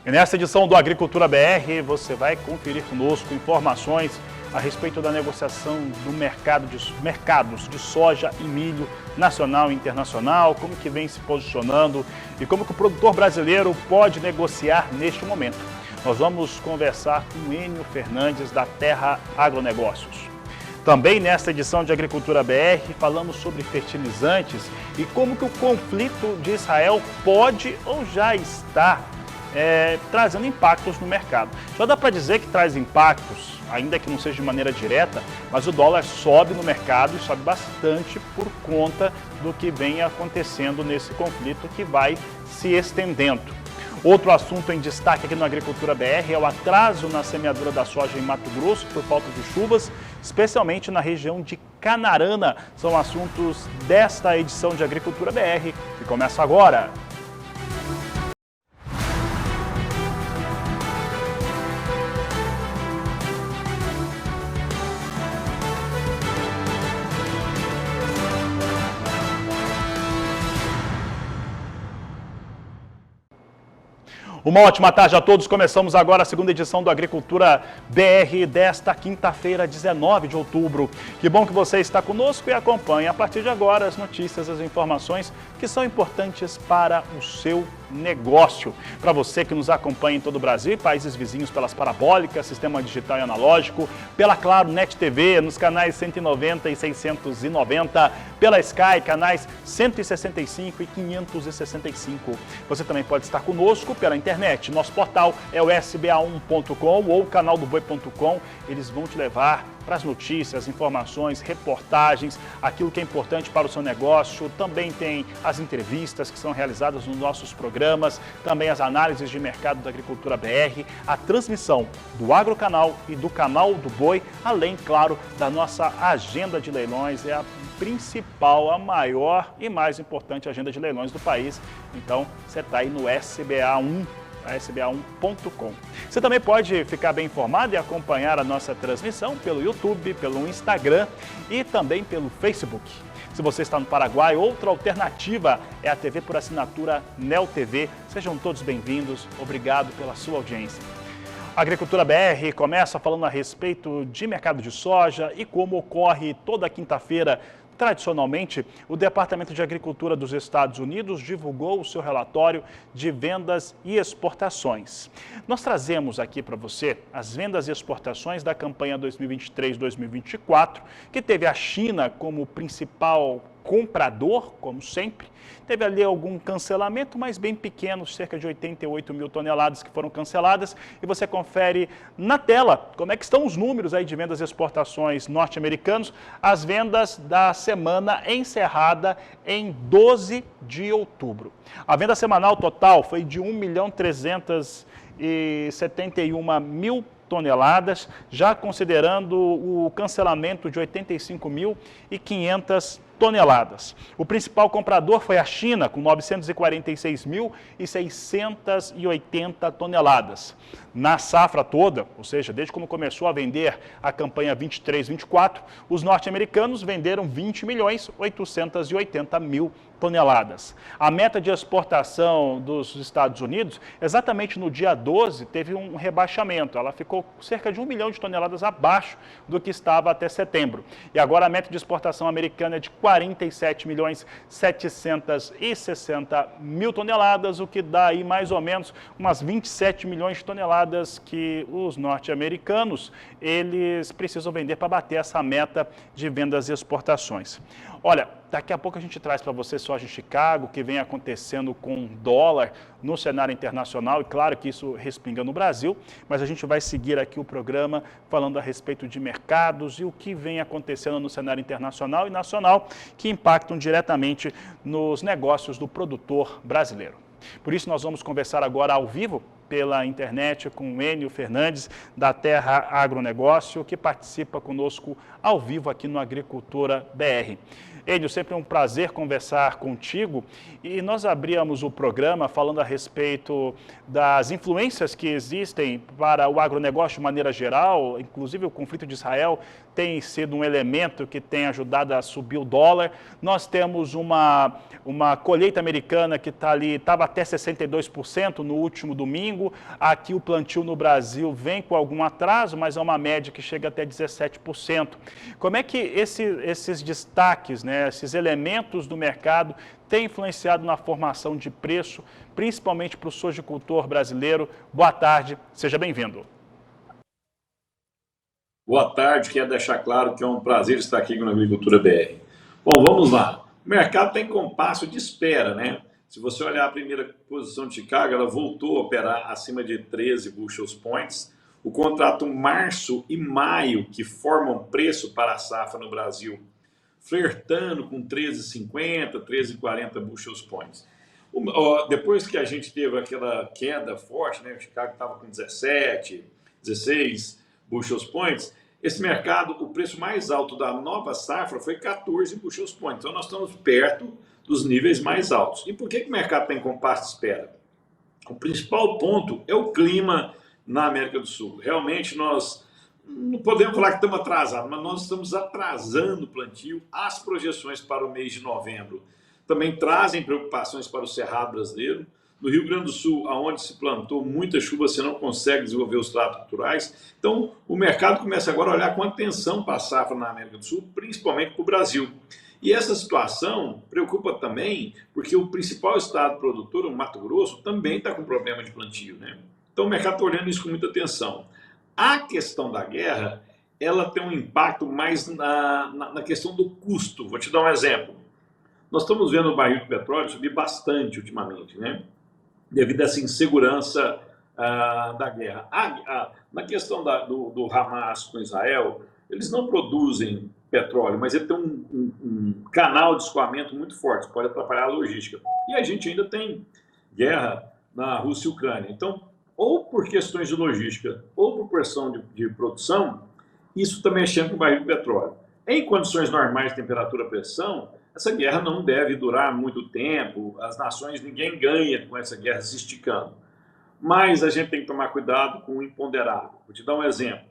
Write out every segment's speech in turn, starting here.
E nesta edição do Agricultura BR, você vai conferir conosco informações a respeito da negociação do mercados de soja e milho nacional e internacional, como que vem se posicionando e como que o produtor brasileiro pode negociar neste momento. Nós vamos conversar com Enio Fernandes, da Terra Agronegócios. Também nesta edição de Agricultura BR, falamos sobre fertilizantes e como que o conflito de Israel pode ou já está trazendo impactos no mercado. Já dá para dizer que traz impactos, ainda que não seja de maneira direta, mas o dólar sobe no mercado e sobe bastante por conta do que vem acontecendo nesse conflito que vai se estendendo. Outro assunto em destaque aqui no Agricultura BR é o atraso na semeadura da soja em Mato Grosso por falta de chuvas, especialmente na região de Canarana. São assuntos desta edição de Agricultura BR, que começa agora. Uma ótima tarde a todos. Começamos agora a segunda edição do Agricultura BR desta quinta-feira, 19 de outubro. Que bom que você está conosco e acompanha a partir de agora as notícias, as informações que são importantes para o seu negócio. Para você que nos acompanha em todo o Brasil e países vizinhos pelas parabólicas, sistema digital e analógico, pela Claro Net TV, nos canais 190 e 690, pela Sky, canais 165 e 565. Você também pode estar conosco pela internet. Nosso portal é o sba1.com ou canaldoboi.com. Eles vão te levar para as notícias, informações, reportagens, aquilo que é importante para o seu negócio. Também tem as entrevistas que são realizadas nos nossos programas, também as análises de mercado da Agricultura BR, a transmissão do Agrocanal e do Canal do Boi, além, claro, da nossa agenda de leilões. É a principal, a maior e mais importante agenda de leilões do país. Então, você está aí no SBA1. sba1.com. Você também pode ficar bem informado e acompanhar a nossa transmissão pelo YouTube, pelo Instagram e também pelo Facebook. Se você está no Paraguai, outra alternativa é a TV por assinatura Neo TV. Sejam todos bem-vindos. Obrigado pela sua audiência. A Agricultura BR começa falando a respeito de mercado de soja e como ocorre toda quinta-feira. Tradicionalmente, o Departamento de Agricultura dos Estados Unidos divulgou o seu relatório de vendas e exportações. Nós trazemos aqui para você as vendas e exportações da campanha 2023-2024, que teve a China como principal comprador, como sempre. Teve ali algum cancelamento, mas bem pequeno, cerca de 88 mil toneladas que foram canceladas. E você confere na tela como é que estão os números aí de vendas e exportações norte-americanos. As vendas da semana encerrada em 12 de outubro. A venda semanal total foi de 1.371.000 toneladas, já considerando o cancelamento de 85.500 toneladas. O principal comprador foi a China, com 946.680 toneladas. Na safra toda, ou seja, desde quando começou a vender a campanha 23-24, os norte-americanos venderam 20.880.000 toneladas. A meta de exportação dos Estados Unidos, exatamente no dia 12, teve um rebaixamento. Ela ficou cerca de 1 milhão de toneladas abaixo do que estava até setembro. E agora a meta de exportação americana é de 47.760.000 toneladas, o que dá aí mais ou menos umas 27 milhões de toneladas que os norte-americanos eles precisam vender para bater essa meta de vendas e exportações. Olha, daqui a pouco a gente traz para você soja em Chicago, o que vem acontecendo com o dólar no cenário internacional, e claro que isso respinga no Brasil, mas a gente vai seguir aqui o programa falando a respeito de mercados e o que vem acontecendo no cenário internacional e nacional, que impactam diretamente nos negócios do produtor brasileiro. Por isso nós vamos conversar agora ao vivo pela internet com o Enio Fernandes, da Terra Agronegócio, que participa conosco ao vivo aqui no Agricultura BR. Enio, sempre um prazer conversar contigo, e nós abríamos o programa falando a respeito das influências que existem para o agronegócio de maneira geral, inclusive o conflito de Israel tem sido um elemento que tem ajudado a subir o dólar. Nós temos uma colheita americana que está ali, estava até 62% no último domingo. Aqui o plantio no Brasil vem com algum atraso, mas é uma média que chega até 17%. Como é que esses destaques, né, esses elementos do mercado têm influenciado na formação de preço, principalmente para o sojicultor brasileiro? Boa tarde, seja bem-vindo. Boa tarde, quero deixar claro que é um prazer estar aqui com a Agricultura BR. Bom, vamos lá. O mercado tem compasso de espera, né? Se você olhar a primeira posição de Chicago, ela voltou a operar acima de 13 bushels points. O contrato março e maio, que formam preço para a safra no Brasil, flertando com 13,50, 13,40 bushels points. Depois que a gente teve aquela queda forte, né? O Chicago estava com 17, 16 bushels points, esse mercado, o preço mais alto da nova safra foi 14 bushels points. Então nós estamos perto dos níveis mais altos. E por que o mercado tem compasso de espera? O principal ponto é o clima na América do Sul. Realmente nós não podemos falar que estamos atrasados, mas nós estamos atrasando o plantio. As projeções para o mês de novembro também trazem preocupações para o cerrado brasileiro. No Rio Grande do Sul, onde se plantou muita chuva, você não consegue desenvolver os tratos culturais. Então, o mercado começa agora a olhar com atenção para a safra na América do Sul, principalmente para o Brasil. E essa situação preocupa também porque o principal estado produtor, o Mato Grosso, também está com problema de plantio, né? Então, o mercado está olhando isso com muita atenção. A questão da guerra, ela tem um impacto mais na questão do custo. Vou te dar um exemplo. Nós estamos vendo o barril de petróleo subir bastante ultimamente, né? Devido a essa insegurança da guerra. Na questão do Hamas com Israel, eles não produzem petróleo, mas ele tem um canal de escoamento muito forte, pode atrapalhar a logística. E a gente ainda tem guerra na Rússia e Ucrânia. Então, ou por questões de logística, ou por pressão de produção, isso está mexendo com o barril de petróleo. Em condições normais de temperatura e pressão, essa guerra não deve durar muito tempo, as nações, ninguém ganha com essa guerra se esticando. Mas a gente tem que tomar cuidado com o imponderável. Vou te dar um exemplo.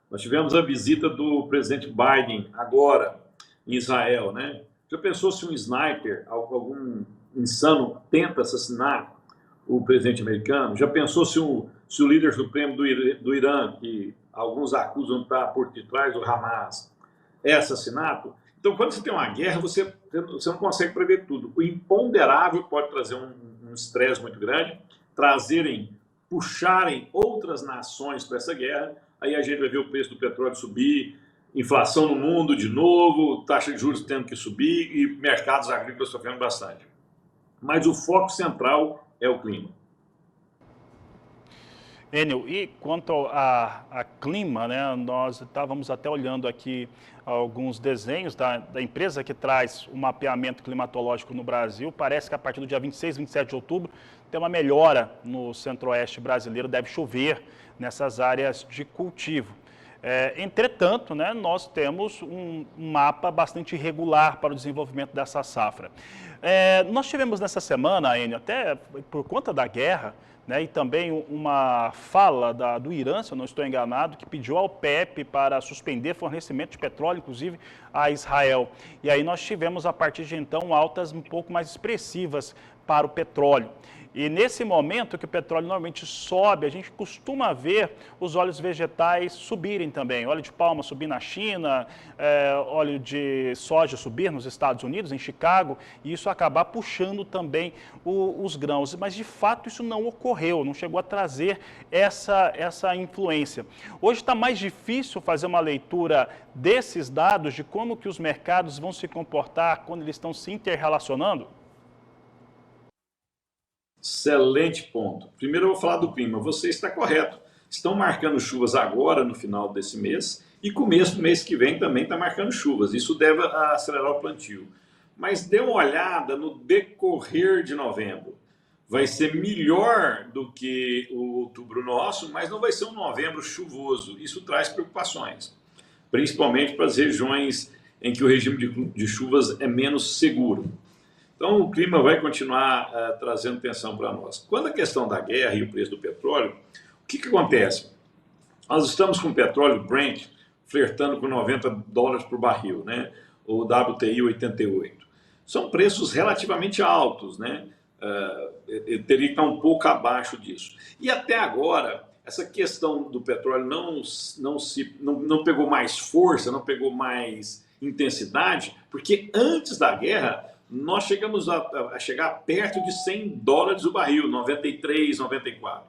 Nós tivemos a visita do presidente Biden agora em Israel, né? Já pensou se um sniper, algum insano, tenta assassinar o presidente americano? Já pensou se o líder supremo do Irã, que alguns acusam de estar por detrás do Hamas, é assassinato? Então, quando você tem uma guerra, você não consegue prever tudo. O imponderável pode trazer um estresse muito grande, puxarem outras nações para essa guerra, aí a gente vai ver o preço do petróleo subir, inflação no mundo de novo, taxa de juros tendo que subir e mercados agrícolas sofrendo bastante. Mas o foco central é o clima. Enio, e quanto a clima, né, nós estávamos até olhando aqui alguns desenhos da empresa que traz o mapeamento climatológico no Brasil. Parece que a partir do dia 26, 27 de outubro tem uma melhora no centro-oeste brasileiro, deve chover nessas áreas de cultivo. Entretanto, né, nós temos um mapa bastante irregular para o desenvolvimento dessa safra. Nós tivemos nessa semana, Enio, até por conta da guerra, né, e também uma fala do Irã, se eu não estou enganado, que pediu ao OPEP para suspender fornecimento de petróleo, inclusive a Israel. E aí nós tivemos, a partir de então, altas um pouco mais expressivas para o petróleo. E nesse momento que o petróleo normalmente sobe, a gente costuma ver os óleos vegetais subirem também. Óleo de palma subir na China, óleo de soja subir nos Estados Unidos, em Chicago, e isso acabar puxando também os grãos. Mas, de fato, isso não ocorreu, não chegou a trazer essa influência. Hoje está mais difícil fazer uma leitura desses dados, de como que os mercados vão se comportar quando eles estão se interrelacionando? Excelente ponto. Primeiro eu vou falar do clima. Você está correto. Estão marcando chuvas agora, no final desse mês, e começo do mês que vem também está marcando chuvas. Isso deve acelerar o plantio. Mas dê uma olhada no decorrer de novembro. Vai ser melhor do que o outubro nosso, mas não vai ser um novembro chuvoso. Isso traz preocupações, principalmente para as regiões em que o regime de chuvas é menos seguro. Então, o clima vai continuar trazendo tensão para nós. Quando a questão da guerra e o preço do petróleo, o que acontece? Nós estamos com o petróleo Brent flertando com $90 por barril, né? O WTI 88. São preços relativamente altos, né? Teria que estar um pouco abaixo disso. E até agora, essa questão do petróleo não pegou mais força, não pegou mais intensidade, porque antes da guerra nós chegamos a chegar perto de $100 o barril, 93, 94.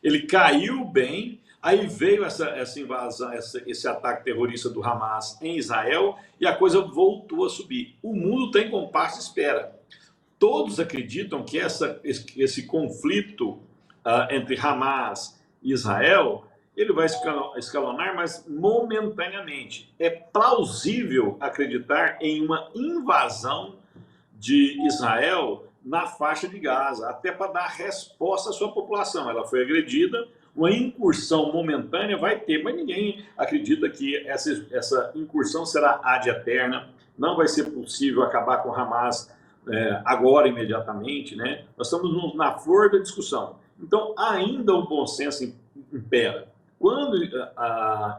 Ele caiu bem, aí veio essa invasão, esse ataque terrorista do Hamas em Israel e a coisa voltou a subir. O mundo tem compasso de espera. Todos acreditam que esse conflito entre Hamas e Israel, ele vai escalonar, mas momentaneamente. É plausível acreditar em uma invasão de Israel na faixa de Gaza, até para dar resposta à sua população. Ela foi agredida, uma incursão momentânea vai ter, mas ninguém acredita que essa incursão será ad eterna, não vai ser possível acabar com Hamas agora, imediatamente, né? Nós estamos na flor da discussão. Então, ainda o bom senso impera. Quando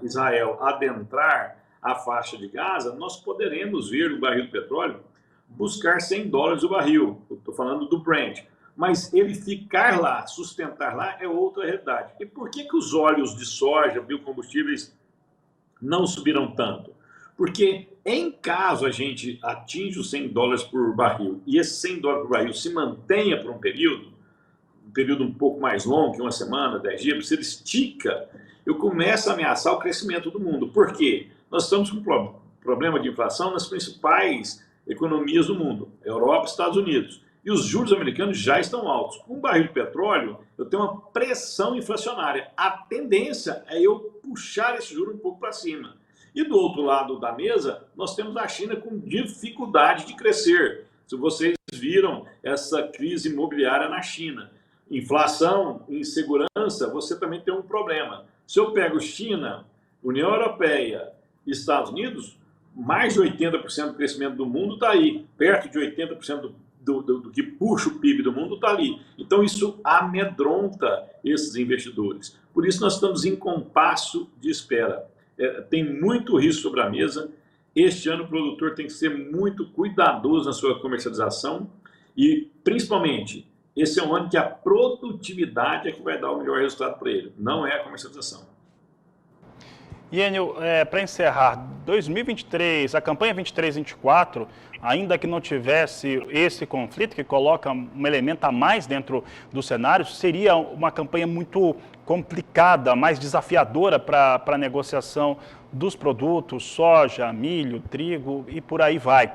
Israel adentrar a faixa de Gaza, nós poderemos ver o barril de petróleo buscar $100 o barril. Estou falando do Brent. Mas ele ficar lá, sustentar lá, é outra realidade. E por que os óleos de soja, biocombustíveis, não subiram tanto? Porque em caso a gente atinja os $100 por barril e esse $100 por barril se mantenha por um período um pouco mais longo, que uma semana, 10 dias, se ele estica, eu começo a ameaçar o crescimento do mundo. Por quê? Nós estamos com problema de inflação nas principais economias do mundo, Europa e Estados Unidos. E os juros americanos já estão altos. Com o barril de petróleo, eu tenho uma pressão inflacionária. A tendência é eu puxar esse juro um pouco para cima. E do outro lado da mesa, nós temos a China com dificuldade de crescer. Se vocês viram essa crise imobiliária na China, inflação, insegurança, você também tem um problema. Se eu pego China, União Europeia e Estados Unidos, mais de 80% do crescimento do mundo está aí. Perto de 80% do que puxa o PIB do mundo está ali. Então isso amedronta esses investidores. Por isso nós estamos em compasso de espera. Tem muito risco sobre a mesa. Este ano o produtor tem que ser muito cuidadoso na sua comercialização e, principalmente, esse é um ano que a produtividade é que vai dar o melhor resultado para ele, não é a comercialização. E, Enio, para encerrar, 2023, a campanha 23-24, ainda que não tivesse esse conflito, que coloca um elemento a mais dentro do cenário, seria uma campanha muito complicada, mais desafiadora para a negociação dos produtos, soja, milho, trigo e por aí vai.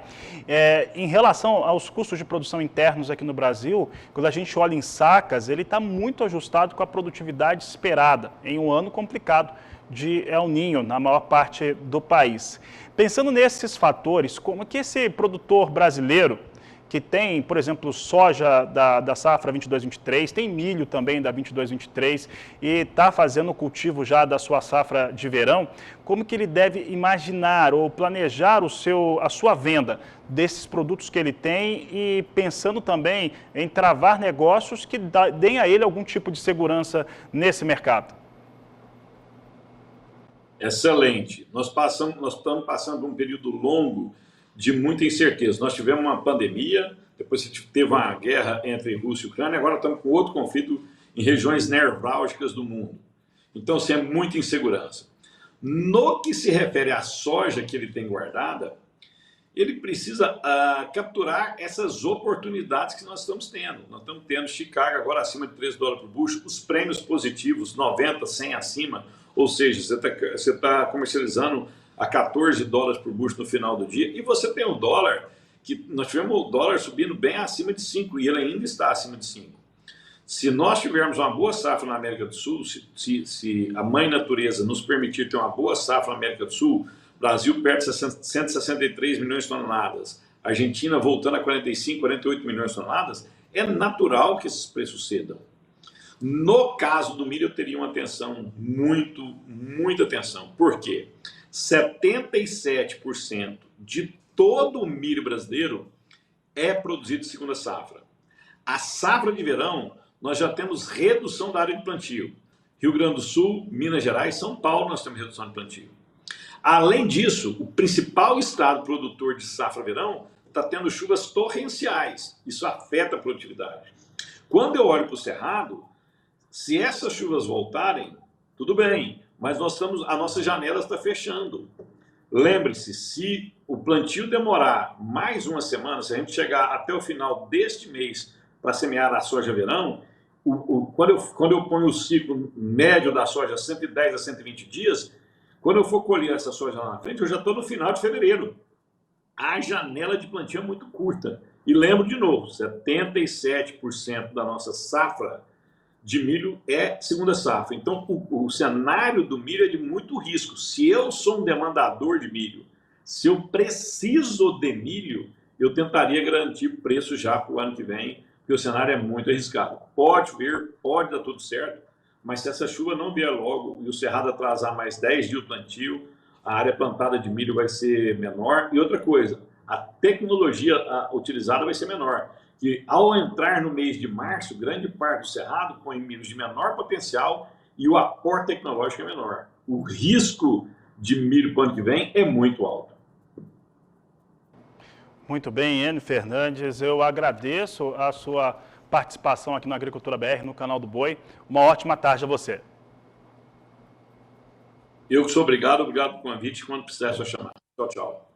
Em relação aos custos de produção internos aqui no Brasil, quando a gente olha em sacas, ele está muito ajustado com a produtividade esperada, em um ano complicado de El Niño na maior parte do país. Pensando nesses fatores, como que esse produtor brasileiro, que tem, por exemplo, soja da safra 22-23, tem milho também da 22-23 e está fazendo o cultivo já da sua safra de verão, como que ele deve imaginar ou planejar a sua venda desses produtos que ele tem e pensando também em travar negócios que deem a ele algum tipo de segurança nesse mercado? Excelente. Nós estamos passando por um período longo de muita incerteza. Nós tivemos uma pandemia, depois teve uma guerra entre Rússia e Ucrânia, agora estamos com outro conflito em regiões nevrálgicas do mundo. Então, assim, é muita insegurança. No que se refere à soja que ele tem guardada, ele precisa capturar essas oportunidades que nós estamos tendo. Nós estamos tendo Chicago agora acima de $3 por bushel, os prêmios positivos 90, 100 acima, ou seja, você tá comercializando a $14 por bushel no final do dia, e você tem o dólar, que nós tivemos o dólar subindo bem acima de 5, e ele ainda está acima de 5. Se nós tivermos uma boa safra na América do Sul, se a mãe natureza nos permitir ter uma boa safra na América do Sul, Brasil perto de 163 milhões de toneladas, Argentina voltando a 45, 48 milhões de toneladas, é natural que esses preços cedam. No caso do milho, eu teria uma atenção, muita atenção. Por quê? 77% de todo o milho brasileiro é produzido de segunda safra. A safra de verão, nós já temos redução da área de plantio. Rio Grande do Sul, Minas Gerais, São Paulo, nós temos redução de plantio. Além disso, o principal estado produtor de safra-verão está tendo chuvas torrenciais. Isso afeta a produtividade. Quando eu olho para o Cerrado, se essas chuvas voltarem, tudo bem, mas a nossa janela está fechando. Lembre-se, se o plantio demorar mais uma semana, se a gente chegar até o final deste mês para semear a soja verão, quando eu ponho o ciclo médio da soja 110 a 120 dias, quando eu for colher essa soja lá na frente, eu já estou no final de fevereiro. A janela de plantio é muito curta. E lembro de novo, 77% da nossa safra de milho é segunda safra. Então, o cenário do milho é de muito risco. Se eu sou um demandador de milho, se eu preciso de milho, eu tentaria garantir preço já para o ano que vem, porque o cenário é muito arriscado. Pode vir, pode dar tudo certo, mas se essa chuva não vier logo e o Cerrado atrasar mais 10 dias o plantio, a área plantada de milho vai ser menor. E outra coisa, a tecnologia utilizada vai ser menor. Que ao entrar no mês de março, grande parte do Cerrado põe milhos de menor potencial e o aporte tecnológico é menor. O risco de milho para o ano que vem é muito alto. Muito bem, Enio Fernandes, eu agradeço a sua participação aqui no Agricultura BR, no canal do Boi. Uma ótima tarde a você. Eu que sou obrigado pelo convite, quando precisar é só chamar. Tchau, tchau.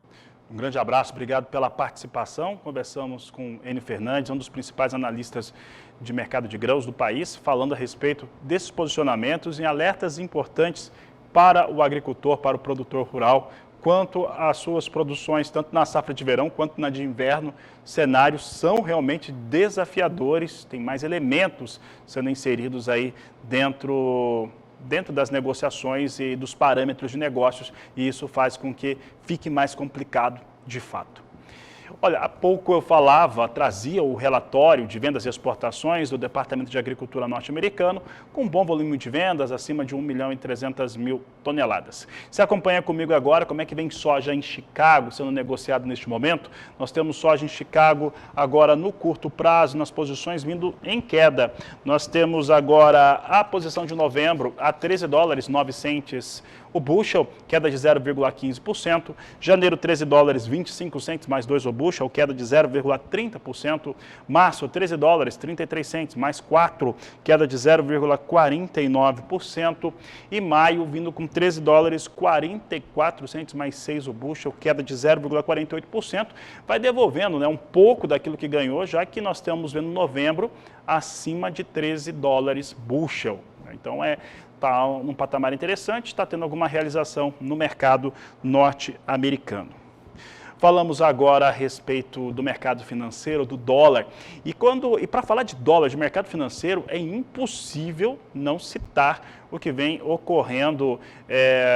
Um grande abraço, obrigado pela participação. Conversamos com Enio Fernandes, um dos principais analistas de mercado de grãos do país, falando a respeito desses posicionamentos e alertas importantes para o agricultor, para o produtor rural, quanto às suas produções, tanto na safra de verão quanto na de inverno. Cenários são realmente desafiadores, tem mais elementos sendo inseridos aí dentro das negociações e dos parâmetros de negócios, e isso faz com que fique mais complicado de fato. Olha, há pouco eu trazia o relatório de vendas e exportações do Departamento de Agricultura norte-americano, com um bom volume de vendas, acima de 1.300.000 toneladas. Você acompanha comigo agora como é que vem soja em Chicago sendo negociado neste momento? Nós temos soja em Chicago agora no curto prazo, nas posições vindo em queda. Nós temos agora a posição de novembro a $13,09 o bushel, queda de 0,15%. Janeiro, $13,25 mais 2 o bushel, queda de 0,30%. Março, $13,33 mais 4, queda de 0,49%. E maio, vindo com $13,44 mais 6 o bushel, queda de 0,48%. Vai devolvendo, né, um pouco daquilo que ganhou, já que nós estamos vendo novembro acima de $13 bushel. Então, está num patamar interessante, está tendo alguma realização no mercado norte-americano. Falamos agora a respeito do mercado financeiro, do dólar. E para falar de dólar, de mercado financeiro, é impossível não citar o que vem ocorrendo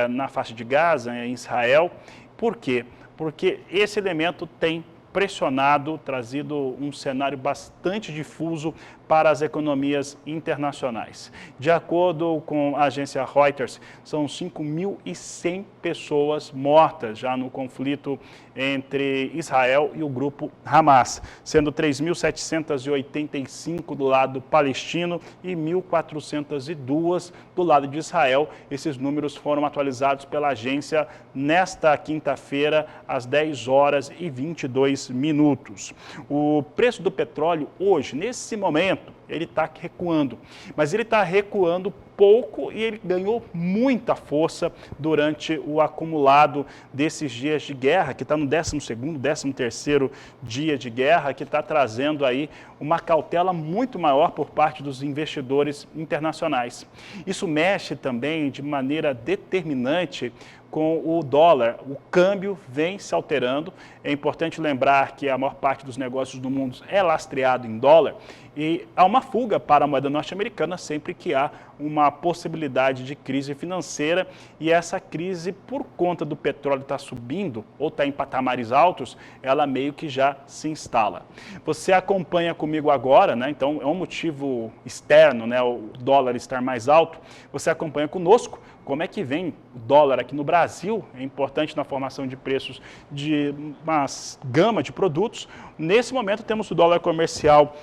na faixa de Gaza, em Israel. Por quê? Porque esse elemento tem pressionado, trazido um cenário bastante difuso para as economias internacionais. De acordo com a agência Reuters, são 5.100 pessoas mortas já no conflito entre Israel e o grupo Hamas, sendo 3.785 do lado palestino e 1.402 do lado de Israel. Esses números foram atualizados pela agência nesta quinta-feira, às 10h22. O preço do petróleo hoje, nesse momento, ele está recuando, mas ele está recuando pouco e ele ganhou muita força durante o acumulado desses dias de guerra, que está no 12º, 13º dia de guerra, que está trazendo aí uma cautela muito maior por parte dos investidores internacionais. Isso mexe também de maneira determinante com o dólar. O câmbio vem se alterando. É importante lembrar que a maior parte dos negócios do mundo é lastreado em dólar e há uma fuga para a moeda norte-americana sempre que há uma possibilidade de crise financeira, e essa crise, por conta do petróleo estar subindo ou estar em patamares altos, ela meio que já se instala. Você acompanha comigo agora, né? Então é um motivo externo, né? O dólar estar mais alto. Você acompanha conosco como é que vem o dólar aqui no Brasil. É importante na formação de preços de uma gama de produtos. Nesse momento temos o dólar comercial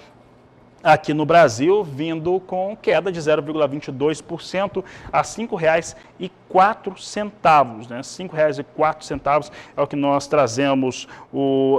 aqui no Brasil, vindo com queda de 0,22% a R$ 5,04, né? R$ 5,04 é o que nós trazemos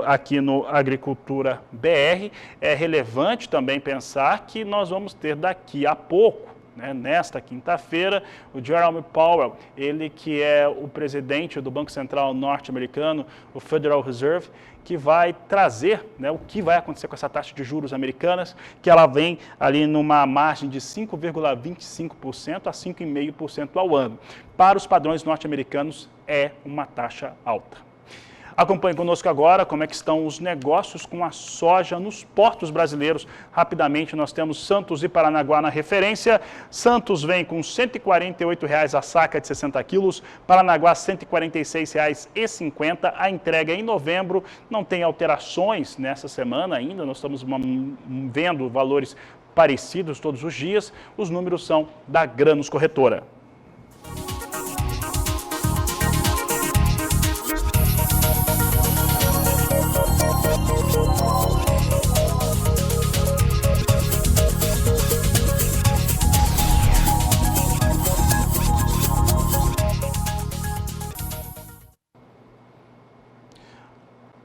aqui no Agricultura BR. É relevante também pensar que nós vamos ter daqui a pouco, né, nesta quinta-feira, o Jerome Powell, ele que é o presidente do Banco Central norte-americano, o Federal Reserve, que vai trazer, né, o que vai acontecer com essa taxa de juros americanas, que ela vem ali numa margem de 5,25% a 5,5% ao ano. Para os padrões norte-americanos, é uma taxa alta. Acompanhe conosco agora como é que estão os negócios com a soja nos portos brasileiros. Rapidamente, nós temos Santos e Paranaguá na referência. Santos vem com R$ 148,00 a saca de 60 quilos, Paranaguá R$ 146,50. A entrega é em novembro, não tem alterações nessa semana ainda, nós estamos vendo valores parecidos todos os dias. Os números são da Granos Corretora.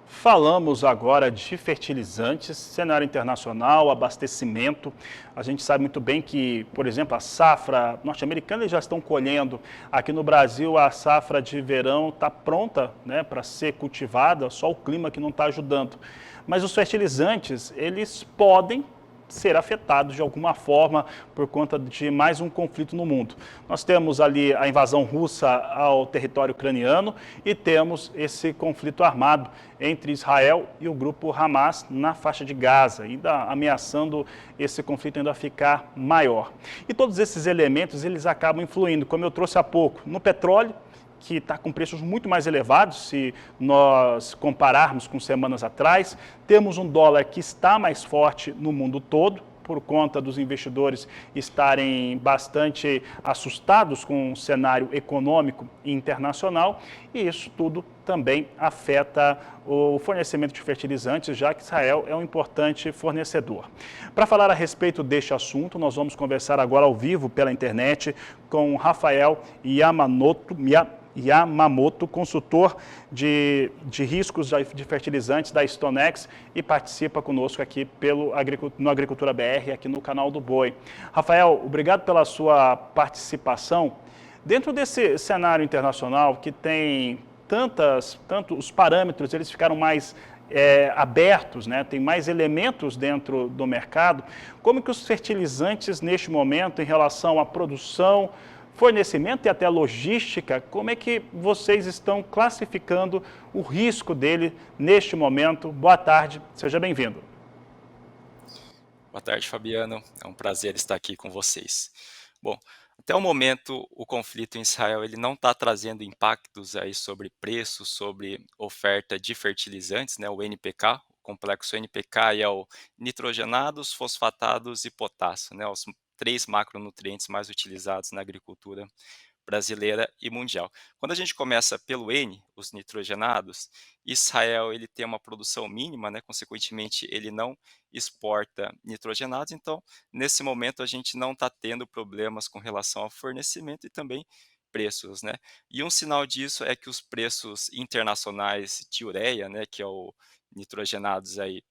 Falamos agora de fertilizantes, cenário internacional, abastecimento. A gente sabe muito bem que, por exemplo, a safra norte-americana eles já estão colhendo. Aqui no Brasil, a safra de verão está pronta, né, para ser cultivada, só o clima que não está ajudando. Mas os fertilizantes, eles podem ser afetados de alguma forma por conta de mais um conflito no mundo. Nós temos ali a invasão russa ao território ucraniano e temos esse conflito armado entre Israel e o grupo Hamas na faixa de Gaza, ainda ameaçando esse conflito ainda ficar maior. E todos esses elementos, eles acabam influindo, como eu trouxe há pouco, no petróleo, que está com preços muito mais elevados se nós compararmos com semanas atrás. Temos um dólar que está mais forte no mundo todo, por conta dos investidores estarem bastante assustados com o cenário econômico internacional, e isso tudo também afeta o fornecimento de fertilizantes, já que Israel é um importante fornecedor. Para falar a respeito deste assunto, nós vamos conversar agora ao vivo pela internet com Rafael Yamamoto, consultor de riscos de fertilizantes da Stonex, e participa conosco aqui no Agricultura BR, aqui no canal do Boi. Rafael, obrigado pela sua participação. Dentro desse cenário internacional que tem os parâmetros, eles ficaram mais abertos, né? Tem mais elementos dentro do mercado, como que os fertilizantes neste momento em relação à produção, fornecimento e até logística, como é que vocês estão classificando o risco dele neste momento? Boa tarde, seja bem-vindo. Boa tarde, Fabiano. É um prazer estar aqui com vocês. Bom, até o momento, o conflito em Israel ele não está trazendo impactos aí sobre preço, sobre oferta de fertilizantes, né? O NPK, o complexo NPK é o nitrogenados, fosfatados e potássio, né? Os três macronutrientes mais utilizados na agricultura brasileira e mundial. Quando a gente começa pelo N, os nitrogenados, Israel ele tem uma produção mínima, né? Consequentemente, ele não exporta nitrogenados, então nesse momento a gente não está tendo problemas com relação ao fornecimento e também preços, né? E um sinal disso é que os preços internacionais de ureia, né, que é o nitrogenados aí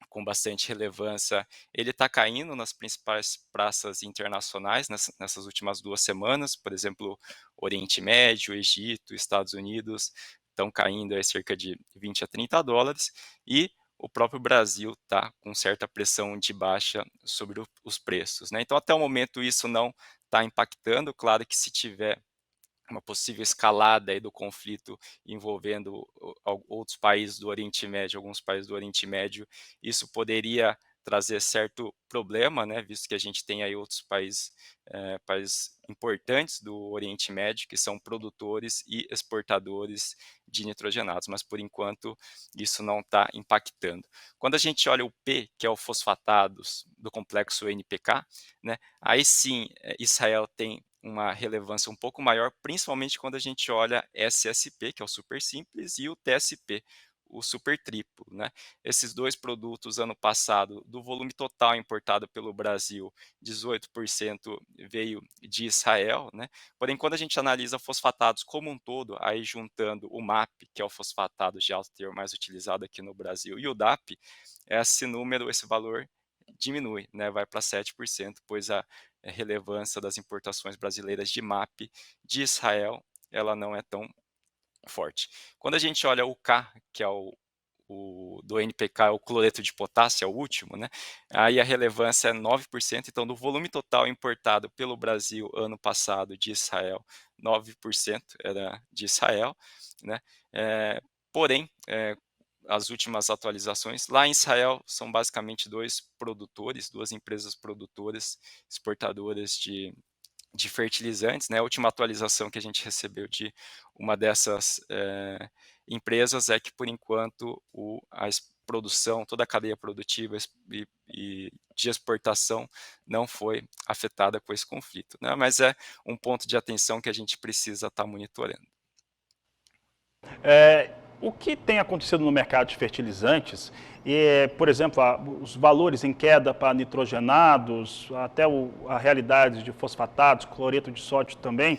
com bastante relevância, ele está caindo nas principais praças internacionais nessas últimas 2 semanas, por exemplo, Oriente Médio, Egito, Estados Unidos estão caindo aí cerca de 20 a 30 dólares, e o próprio Brasil está com certa pressão de baixa sobre os preços, né? Então, até o momento, isso não está impactando. Claro que se tiver uma possível escalada aí do conflito envolvendo outros países do Oriente Médio, alguns países do Oriente Médio, isso poderia trazer certo problema, né, visto que a gente tem aí outros países importantes do Oriente Médio que são produtores e exportadores de nitrogenados, mas por enquanto isso não está impactando. Quando a gente olha o P, que é o fosfatados do complexo NPK, né, aí sim Israel tem uma relevância um pouco maior, principalmente quando a gente olha SSP, que é o super simples, e o TSP, o super triplo, né? Esses dois produtos, ano passado, do volume total importado pelo Brasil, 18% veio de Israel, né? Porém, quando a gente analisa fosfatados como um todo, aí juntando o MAP, que é o fosfatado de alto teor mais utilizado aqui no Brasil, e o DAP, esse número, esse valor diminui, né? Vai para 7%, pois a relevância das importações brasileiras de MAP de Israel, ela não é tão forte. Quando a gente olha o K, que é o do NPK, é o cloreto de potássio, é o último, né? Aí a relevância é 9%, então do volume total importado pelo Brasil ano passado de Israel, 9% era de Israel, né? Porém, as últimas atualizações, lá em Israel são basicamente dois produtores, duas empresas produtoras, exportadoras de fertilizantes, né? A última atualização que a gente recebeu de uma dessas empresas é que, por enquanto, produção, toda a cadeia produtiva e de exportação não foi afetada com esse conflito, né? Mas é um ponto de atenção que a gente precisa estar monitorando. O que tem acontecido no mercado de fertilizantes, por exemplo, os valores em queda para nitrogenados, até a realidade de fosfatados, cloreto de sódio também,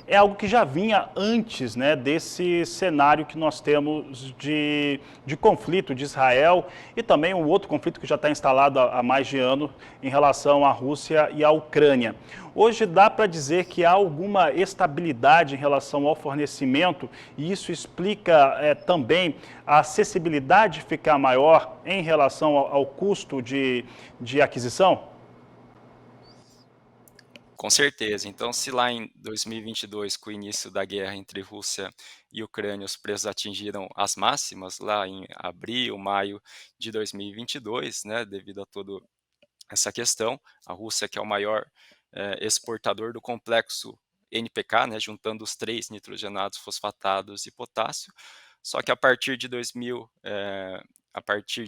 é algo que já vinha antes, né, desse cenário que nós temos de conflito de Israel e também um outro conflito que já está instalado há mais de ano em relação à Rússia e à Ucrânia. Hoje dá para dizer que há alguma estabilidade em relação ao fornecimento e isso explica também a acessibilidade ficar maior em relação ao custo de aquisição? Com certeza. Então, se lá em 2022, com o início da guerra entre Rússia e Ucrânia, os preços atingiram as máximas, lá em abril, maio de 2022, né, devido a toda essa questão, a Rússia, que é o maior exportador do complexo NPK, né, juntando os três nitrogenados, fosfatados e potássio, só que a partir de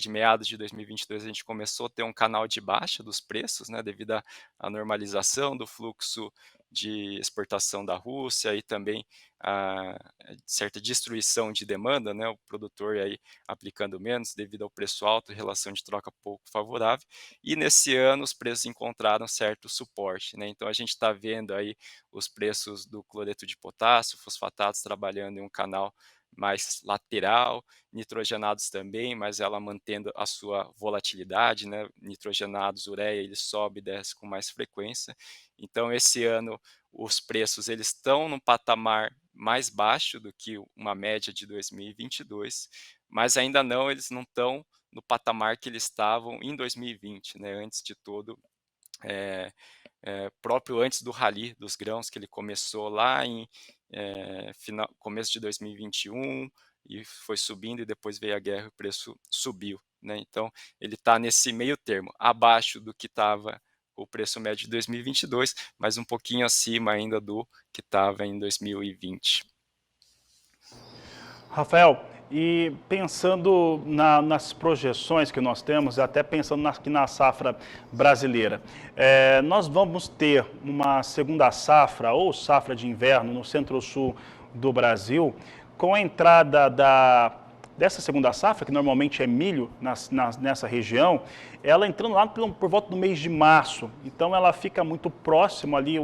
meados de 2022, a gente começou a ter um canal de baixa dos preços, né, devido à normalização do fluxo de exportação da Rússia e também a certa destruição de demanda, né, o produtor aí aplicando menos devido ao preço alto, relação de troca pouco favorável. E nesse ano os preços encontraram certo suporte, né? Então a gente está vendo aí os preços do cloreto de potássio, fosfatados trabalhando em um canal mais lateral, nitrogenados também, mas ela mantendo a sua volatilidade, né? Nitrogenados, ureia, ele sobe e desce com mais frequência. Então esse ano os preços eles estão num patamar mais baixo do que uma média de 2022, mas ainda não, eles não estão no patamar que eles estavam em 2020, né? Antes de todo próprio antes do rally dos grãos, que ele começou lá em começo de 2021 e foi subindo e depois veio a guerra e o preço subiu, né? Então ele está nesse meio termo, abaixo do que estava o preço médio de 2022, mas um pouquinho acima ainda do que estava em 2020. Rafael, e pensando nas projeções que nós temos, até pensando aqui na safra brasileira, nós vamos ter uma segunda safra ou safra de inverno no centro-sul do Brasil, com a entrada dessa segunda safra, que normalmente é milho nessa região, ela entrando lá por volta do mês de março. Então ela fica muito próximo ali,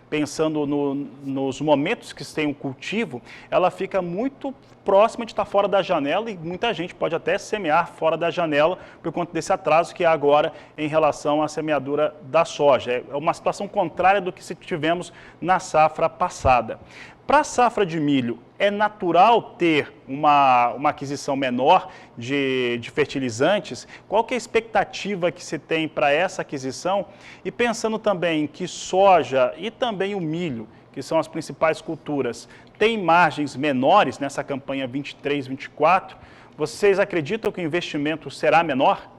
pensando nos momentos que se tem o cultivo, ela fica muito próxima de estar fora da janela e muita gente pode até semear fora da janela por conta desse atraso que há agora em relação à semeadura da soja. É uma situação contrária do que tivemos na safra passada. Para a safra de milho, é natural ter uma aquisição menor de fertilizantes? Qual que é a expectativa que se tem para essa aquisição? E pensando também que soja e também o milho, que são as principais culturas, têm margens menores nessa campanha 23-24, vocês acreditam que o investimento será menor?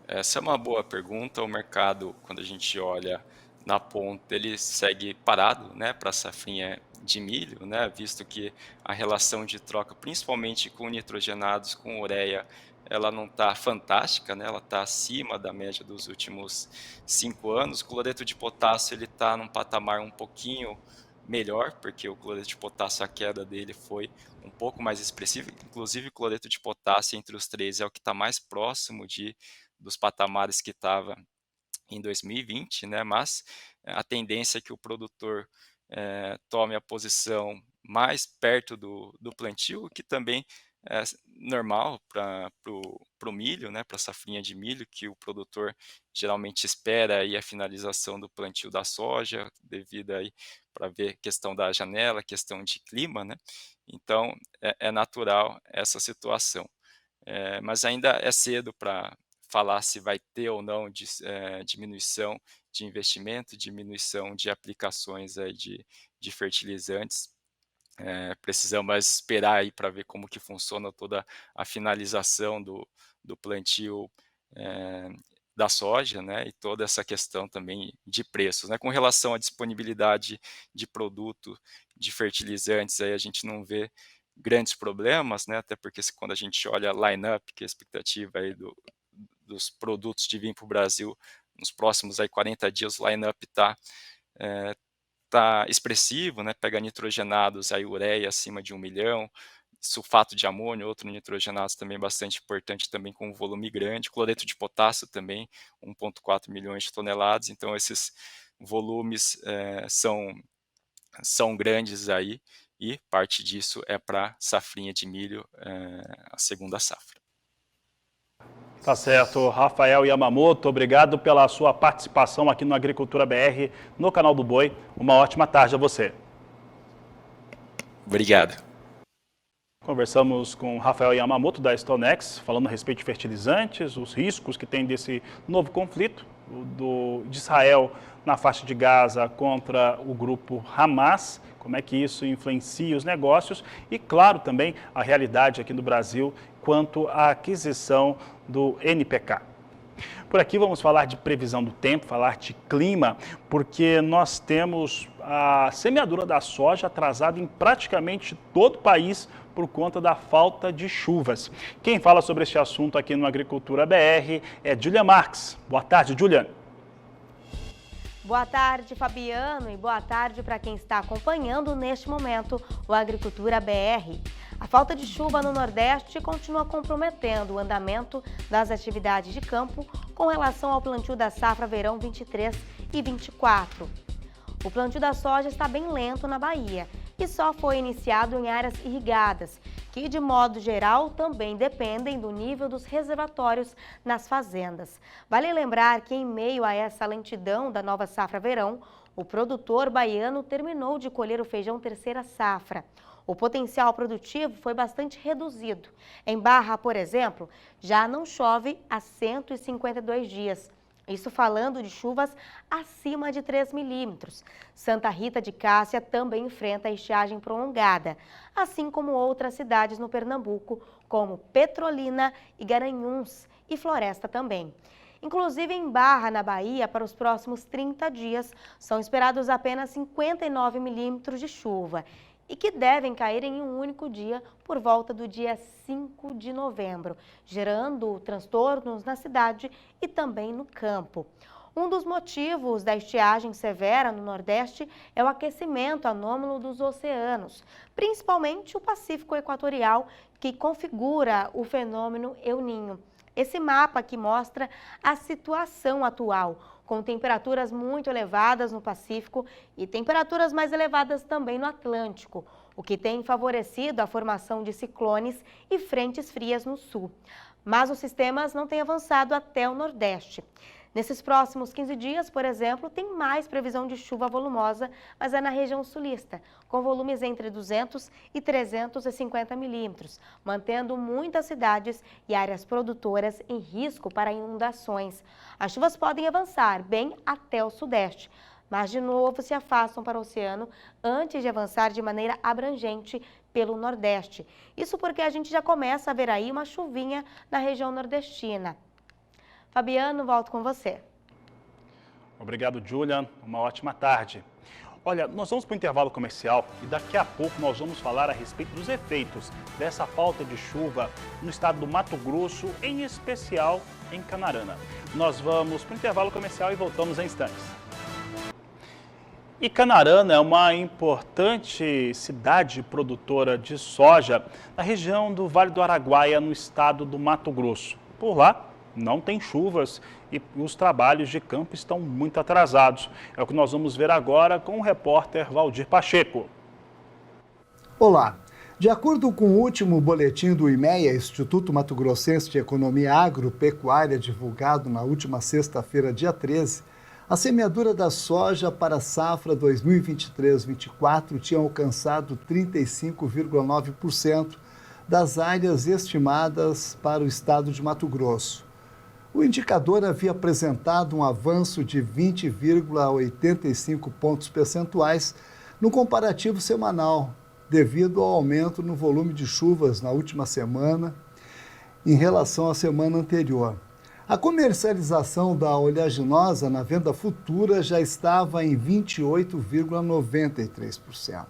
Essa é uma boa pergunta. O mercado, quando a gente olha na ponta, ele segue parado, né, para a safrinha de milho, né, visto que a relação de troca, principalmente com nitrogenados, com ureia, ela não está fantástica, né, ela está acima da média dos últimos 5 anos. O cloreto de potássio ele está num patamar um pouquinho melhor, porque o cloreto de potássio, a queda dele foi um pouco mais expressiva, inclusive o cloreto de potássio entre os três é o que está mais próximo dos patamares que estava em 2020, né? Mas a tendência é que o produtor tome a posição mais perto do plantio, que também é normal para o milho, né? Para a safrinha de milho, que o produtor geralmente espera aí a finalização do plantio da soja, devido aí para ver questão da janela, questão de clima, né? Então é natural essa situação. Mas ainda é cedo para falar se vai ter ou não diminuição de investimento, diminuição de aplicações aí de fertilizantes. Precisamos esperar aí para ver como que funciona toda a finalização do plantio da soja, né, e toda essa questão também de preços, né. Com relação à disponibilidade de produto, de fertilizantes, aí a gente não vê grandes problemas, né, até porque quando a gente olha a line-up, que é a expectativa aí dos produtos de vir para o Brasil nos próximos aí 40 dias, o line-up tá expressivo, né, pega nitrogenados, a ureia acima de 1 milhão, sulfato de amônio, outro nitrogenados também bastante importante, também com um volume grande, cloreto de potássio também, 1,4 milhões de toneladas, então esses volumes são grandes aí, e parte disso é para safrinha de milho, a segunda safra. Tá certo, Rafael Yamamoto, obrigado pela sua participação aqui no Agricultura BR, no canal do Boi. Uma ótima tarde a você. Obrigado. Conversamos com Rafael Yamamoto da Stonex, falando a respeito de fertilizantes, os riscos que tem desse novo conflito de Israel na faixa de Gaza contra o grupo Hamas, como é que isso influencia os negócios e, claro, também a realidade aqui no Brasil quanto à aquisição do NPK. Por aqui vamos falar de previsão do tempo, falar de clima, porque nós temos a semeadura da soja atrasada em praticamente todo o país por conta da falta de chuvas. Quem fala sobre este assunto aqui no Agricultura BR é Julia Marques. Boa tarde, Julia. Boa tarde, Fabiano, e boa tarde para quem está acompanhando neste momento o Agricultura BR. A falta de chuva no Nordeste continua comprometendo o andamento das atividades de campo com relação ao plantio da safra verão 23 e 24. O plantio da soja está bem lento na Bahia e só foi iniciado em áreas irrigadas, que de modo geral também dependem do nível dos reservatórios nas fazendas. Vale lembrar que em meio a essa lentidão da nova safra verão, o produtor baiano terminou de colher o feijão terceira safra. O potencial produtivo foi bastante reduzido. Em Barra, por exemplo, já não chove há 152 dias. Isso falando de chuvas acima de 3 milímetros. Santa Rita de Cássia também enfrenta a estiagem prolongada, assim como outras cidades no Pernambuco, como Petrolina e Garanhuns, e Floresta também. Inclusive em Barra, na Bahia, para os próximos 30 dias, são esperados apenas 59 milímetros de chuva e que devem cair em um único dia por volta do dia 5 de novembro, gerando transtornos na cidade e também no campo. Um dos motivos da estiagem severa no Nordeste é o aquecimento anômalo dos oceanos, principalmente o Pacífico Equatorial, que configura o fenômeno El Niño. Esse mapa aqui mostra a situação atual, com temperaturas muito elevadas no Pacífico e temperaturas mais elevadas também no Atlântico, o que tem favorecido a formação de ciclones e frentes frias no sul. Mas os sistemas não têm avançado até o Nordeste. Nesses próximos 15 dias, por exemplo, tem mais previsão de chuva volumosa, mas é na região sulista, com volumes entre 200 e 350 milímetros, mantendo muitas cidades e áreas produtoras em risco para inundações. As chuvas podem avançar bem até o sudeste, mas de novo se afastam para o oceano antes de avançar de maneira abrangente pelo Nordeste. Isso porque a gente já começa a ver aí uma chuvinha na região nordestina. Fabiano, volto com você. Obrigado, Julian. Uma ótima tarde. Olha, nós vamos para o intervalo comercial e daqui a pouco nós vamos falar a respeito dos efeitos dessa falta de chuva no estado do Mato Grosso, em especial em Canarana. Nós vamos para o intervalo comercial e voltamos em instantes. E Canarana é uma importante cidade produtora de soja na região do Vale do Araguaia, no estado do Mato Grosso. Por lá, não tem chuvas e os trabalhos de campo estão muito atrasados. É o que nós vamos ver agora com o repórter Valdir Pacheco. Olá. De acordo com o último boletim do IMEA, Instituto Mato Grossense de Economia Agropecuária, divulgado na última sexta-feira, dia 13, a semeadura da soja para a safra 2023-24 tinha alcançado 35,9% das áreas estimadas para o estado de Mato Grosso. O indicador havia apresentado um avanço de 20,85 pontos percentuais no comparativo semanal, devido ao aumento no volume de chuvas na última semana em relação à semana anterior. A comercialização da oleaginosa na venda futura já estava em 28,93%.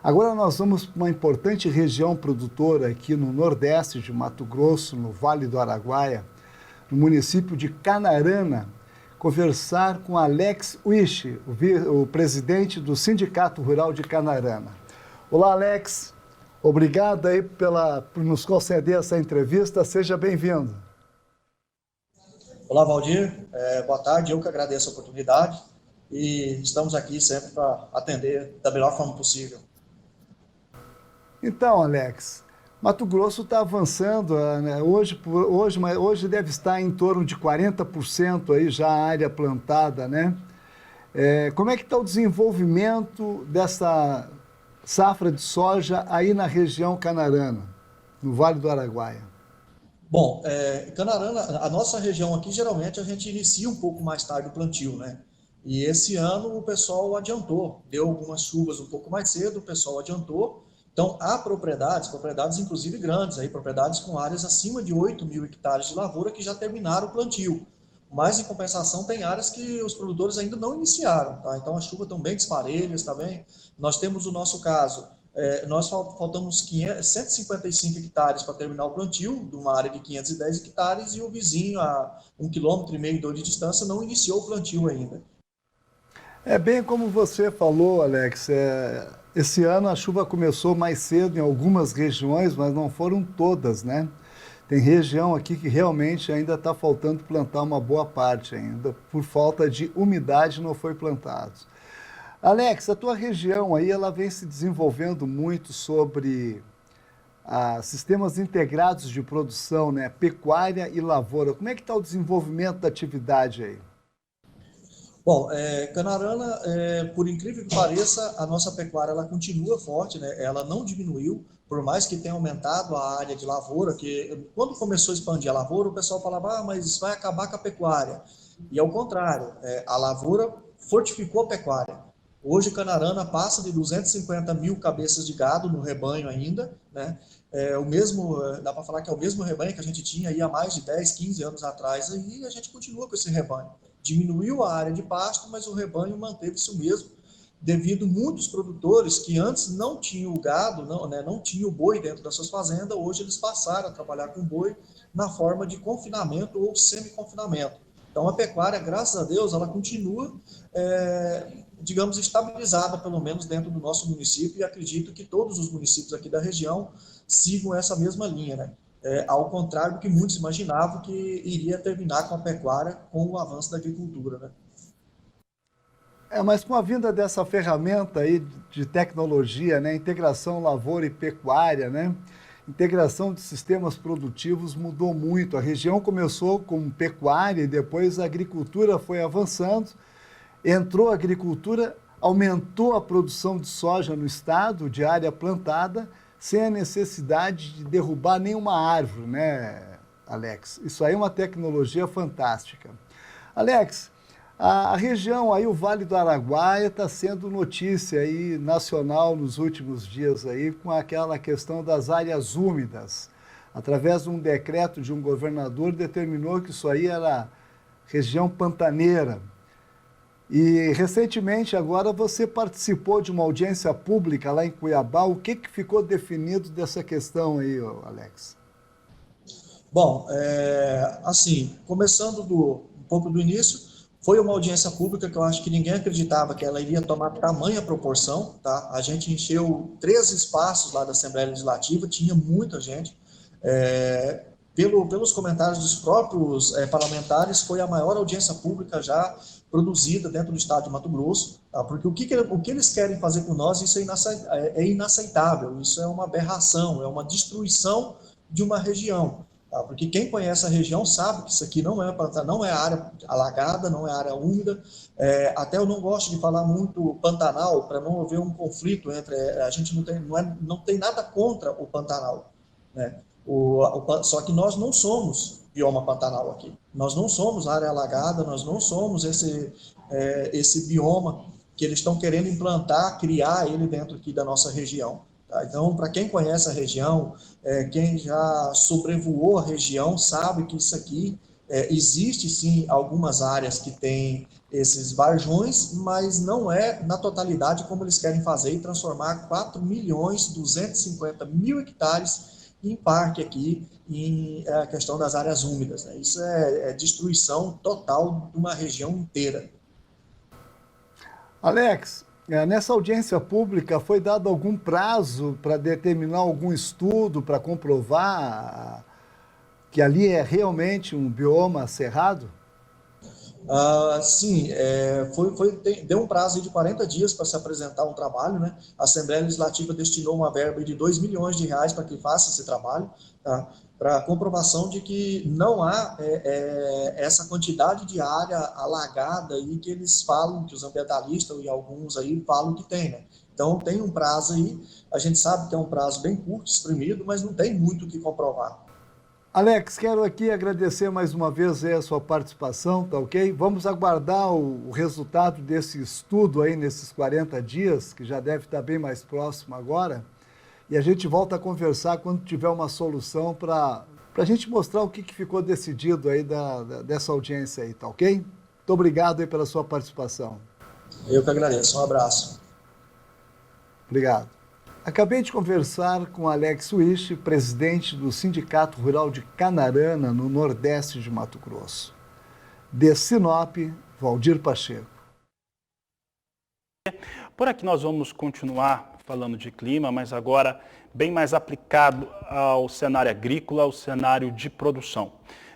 Agora nós vamos para uma importante região produtora aqui no nordeste de Mato Grosso, no Vale do Araguaia, no município de Canarana, conversar com Alex Wisch, o presidente do Sindicato Rural de Canarana. Olá, Alex. Obrigado aí por nos conceder essa entrevista. Seja bem-vindo. Olá, Valdir. Boa tarde. Eu que agradeço a oportunidade e estamos aqui sempre para atender da melhor forma possível. Então, Alex, Mato Grosso está avançando, né? Hoje deve estar em torno de 40% aí já a área plantada, né? Como é que está o desenvolvimento dessa safra de soja aí na região Canarana, no Vale do Araguaia? Bom, Canarana, a nossa região aqui, geralmente a gente inicia um pouco mais tarde o plantio, né? E esse ano o pessoal adiantou, deu algumas chuvas um pouco mais cedo, o pessoal adiantou. Então, há propriedades inclusive grandes, aí, propriedades com áreas acima de 8.000 hectares de lavoura que já terminaram o plantio. Mas, em compensação, tem áreas que os produtores ainda não iniciaram, tá? Então, as chuvas estão bem disparejas, tá bem? Nós temos o nosso caso, nós faltamos 155 hectares para terminar o plantio, de uma área de 510 hectares, e o vizinho, a 1,5 km, 2 de distância, não iniciou o plantio ainda. É bem como você falou, Alex, esse ano a chuva começou mais cedo em algumas regiões, mas não foram todas, né? Tem região aqui que realmente ainda está faltando plantar uma boa parte ainda, por falta de umidade não foi plantado. Alex, a tua região aí, ela vem se desenvolvendo muito sobre sistemas integrados de produção, né? Pecuária e lavoura. Como é que está o desenvolvimento da atividade aí? Bom, Canarana, por incrível que pareça, a nossa pecuária ela continua forte, né? Ela não diminuiu, por mais que tenha aumentado a área de lavoura, que quando começou a expandir a lavoura, o pessoal falava, mas isso vai acabar com a pecuária. E ao contrário, a lavoura fortificou a pecuária. Hoje, Canarana passa de 250 mil cabeças de gado no rebanho ainda, né? Dá para falar que é o mesmo rebanho que a gente tinha aí há mais de 10, 15 anos atrás, e a gente continua com esse rebanho. Diminuiu a área de pasto, mas o rebanho manteve-se o mesmo, devido muitos produtores que antes não tinham o gado, não tinham o boi dentro das suas fazendas, hoje eles passaram a trabalhar com boi na forma de confinamento ou semi-confinamento. Então a pecuária, graças a Deus, ela continua, digamos, estabilizada, pelo menos dentro do nosso município, e acredito que todos os municípios aqui da região sigam essa mesma linha, né? Ao contrário do que muitos imaginavam que iria terminar com a pecuária com o avanço da agricultura, né? Mas com a vinda dessa ferramenta aí de tecnologia, né, integração lavoura e pecuária, né, integração de sistemas produtivos mudou muito. A região começou com pecuária e depois a agricultura foi avançando, entrou a agricultura, aumentou a produção de soja no estado, de área plantada, sem a necessidade de derrubar nenhuma árvore, né, Alex? Isso aí é uma tecnologia fantástica. Alex, a região aí, o Vale do Araguaia, está sendo notícia aí nacional nos últimos dias aí, com aquela questão das áreas úmidas. Através de um decreto de um governador, determinou que isso aí era região pantaneira. E recentemente agora você participou de uma audiência pública lá em Cuiabá. O que ficou definido dessa questão aí, Alex? Bom, assim, começando um pouco do início, Foi uma audiência pública que eu acho que ninguém acreditava que ela iria tomar tamanha proporção, tá? A gente encheu 13 espaços lá da Assembleia Legislativa, tinha muita gente. Pelos comentários dos próprios parlamentares, foi a maior audiência pública já produzida dentro do estado de Mato Grosso, tá? Porque o que eles querem fazer com nós, isso é inaceitável, isso é uma aberração, é uma destruição de uma região. Tá? Porque quem conhece a região sabe que isso aqui não é área alagada, não é área úmida. Até eu não gosto de falar muito Pantanal, para não haver um conflito entre... A gente não tem nada contra o Pantanal, né? Só que nós não somos bioma Pantanal aqui. Nós não somos área alagada, nós não somos esse bioma que eles estão querendo implantar, criar ele dentro aqui da nossa região. Tá? Então, para quem conhece a região, quem já sobrevoou a região, sabe que isso aqui existe sim algumas áreas que tem esses varjões, mas não é na totalidade como eles querem fazer e transformar 4.250.000 hectares em parque aqui, a questão das áreas úmidas, né? Isso é destruição total de uma região inteira. Alex, nessa audiência pública foi dado algum prazo para determinar algum estudo para comprovar que ali é realmente um bioma cerrado? Sim, deu um prazo de 40 dias para se apresentar um trabalho, né? A Assembleia Legislativa destinou uma verba de R$2 milhões para que faça esse trabalho, tá? Para comprovação de que não há essa quantidade de área alagada aí que eles falam, que os ambientalistas e alguns aí falam que tem, né? Então tem um prazo aí, a gente sabe que é um prazo bem curto, espremido, mas não tem muito o que comprovar. Alex, quero aqui agradecer mais uma vez a sua participação, tá ok? Vamos aguardar o resultado desse estudo aí nesses 40 dias, que já deve estar bem mais próximo agora, e a gente volta a conversar quando tiver uma solução para a gente mostrar o que ficou decidido aí dessa audiência aí, tá ok? Muito obrigado aí pela sua participação. Eu que agradeço, um abraço. Obrigado. Acabei de conversar com Alex Wisch, presidente do Sindicato Rural de Canarana, no Nordeste de Mato Grosso. De Sinop, Valdir Pacheco. Por aqui nós vamos continuar falando de clima, mas agora bem mais aplicado ao cenário agrícola, ao cenário de produção.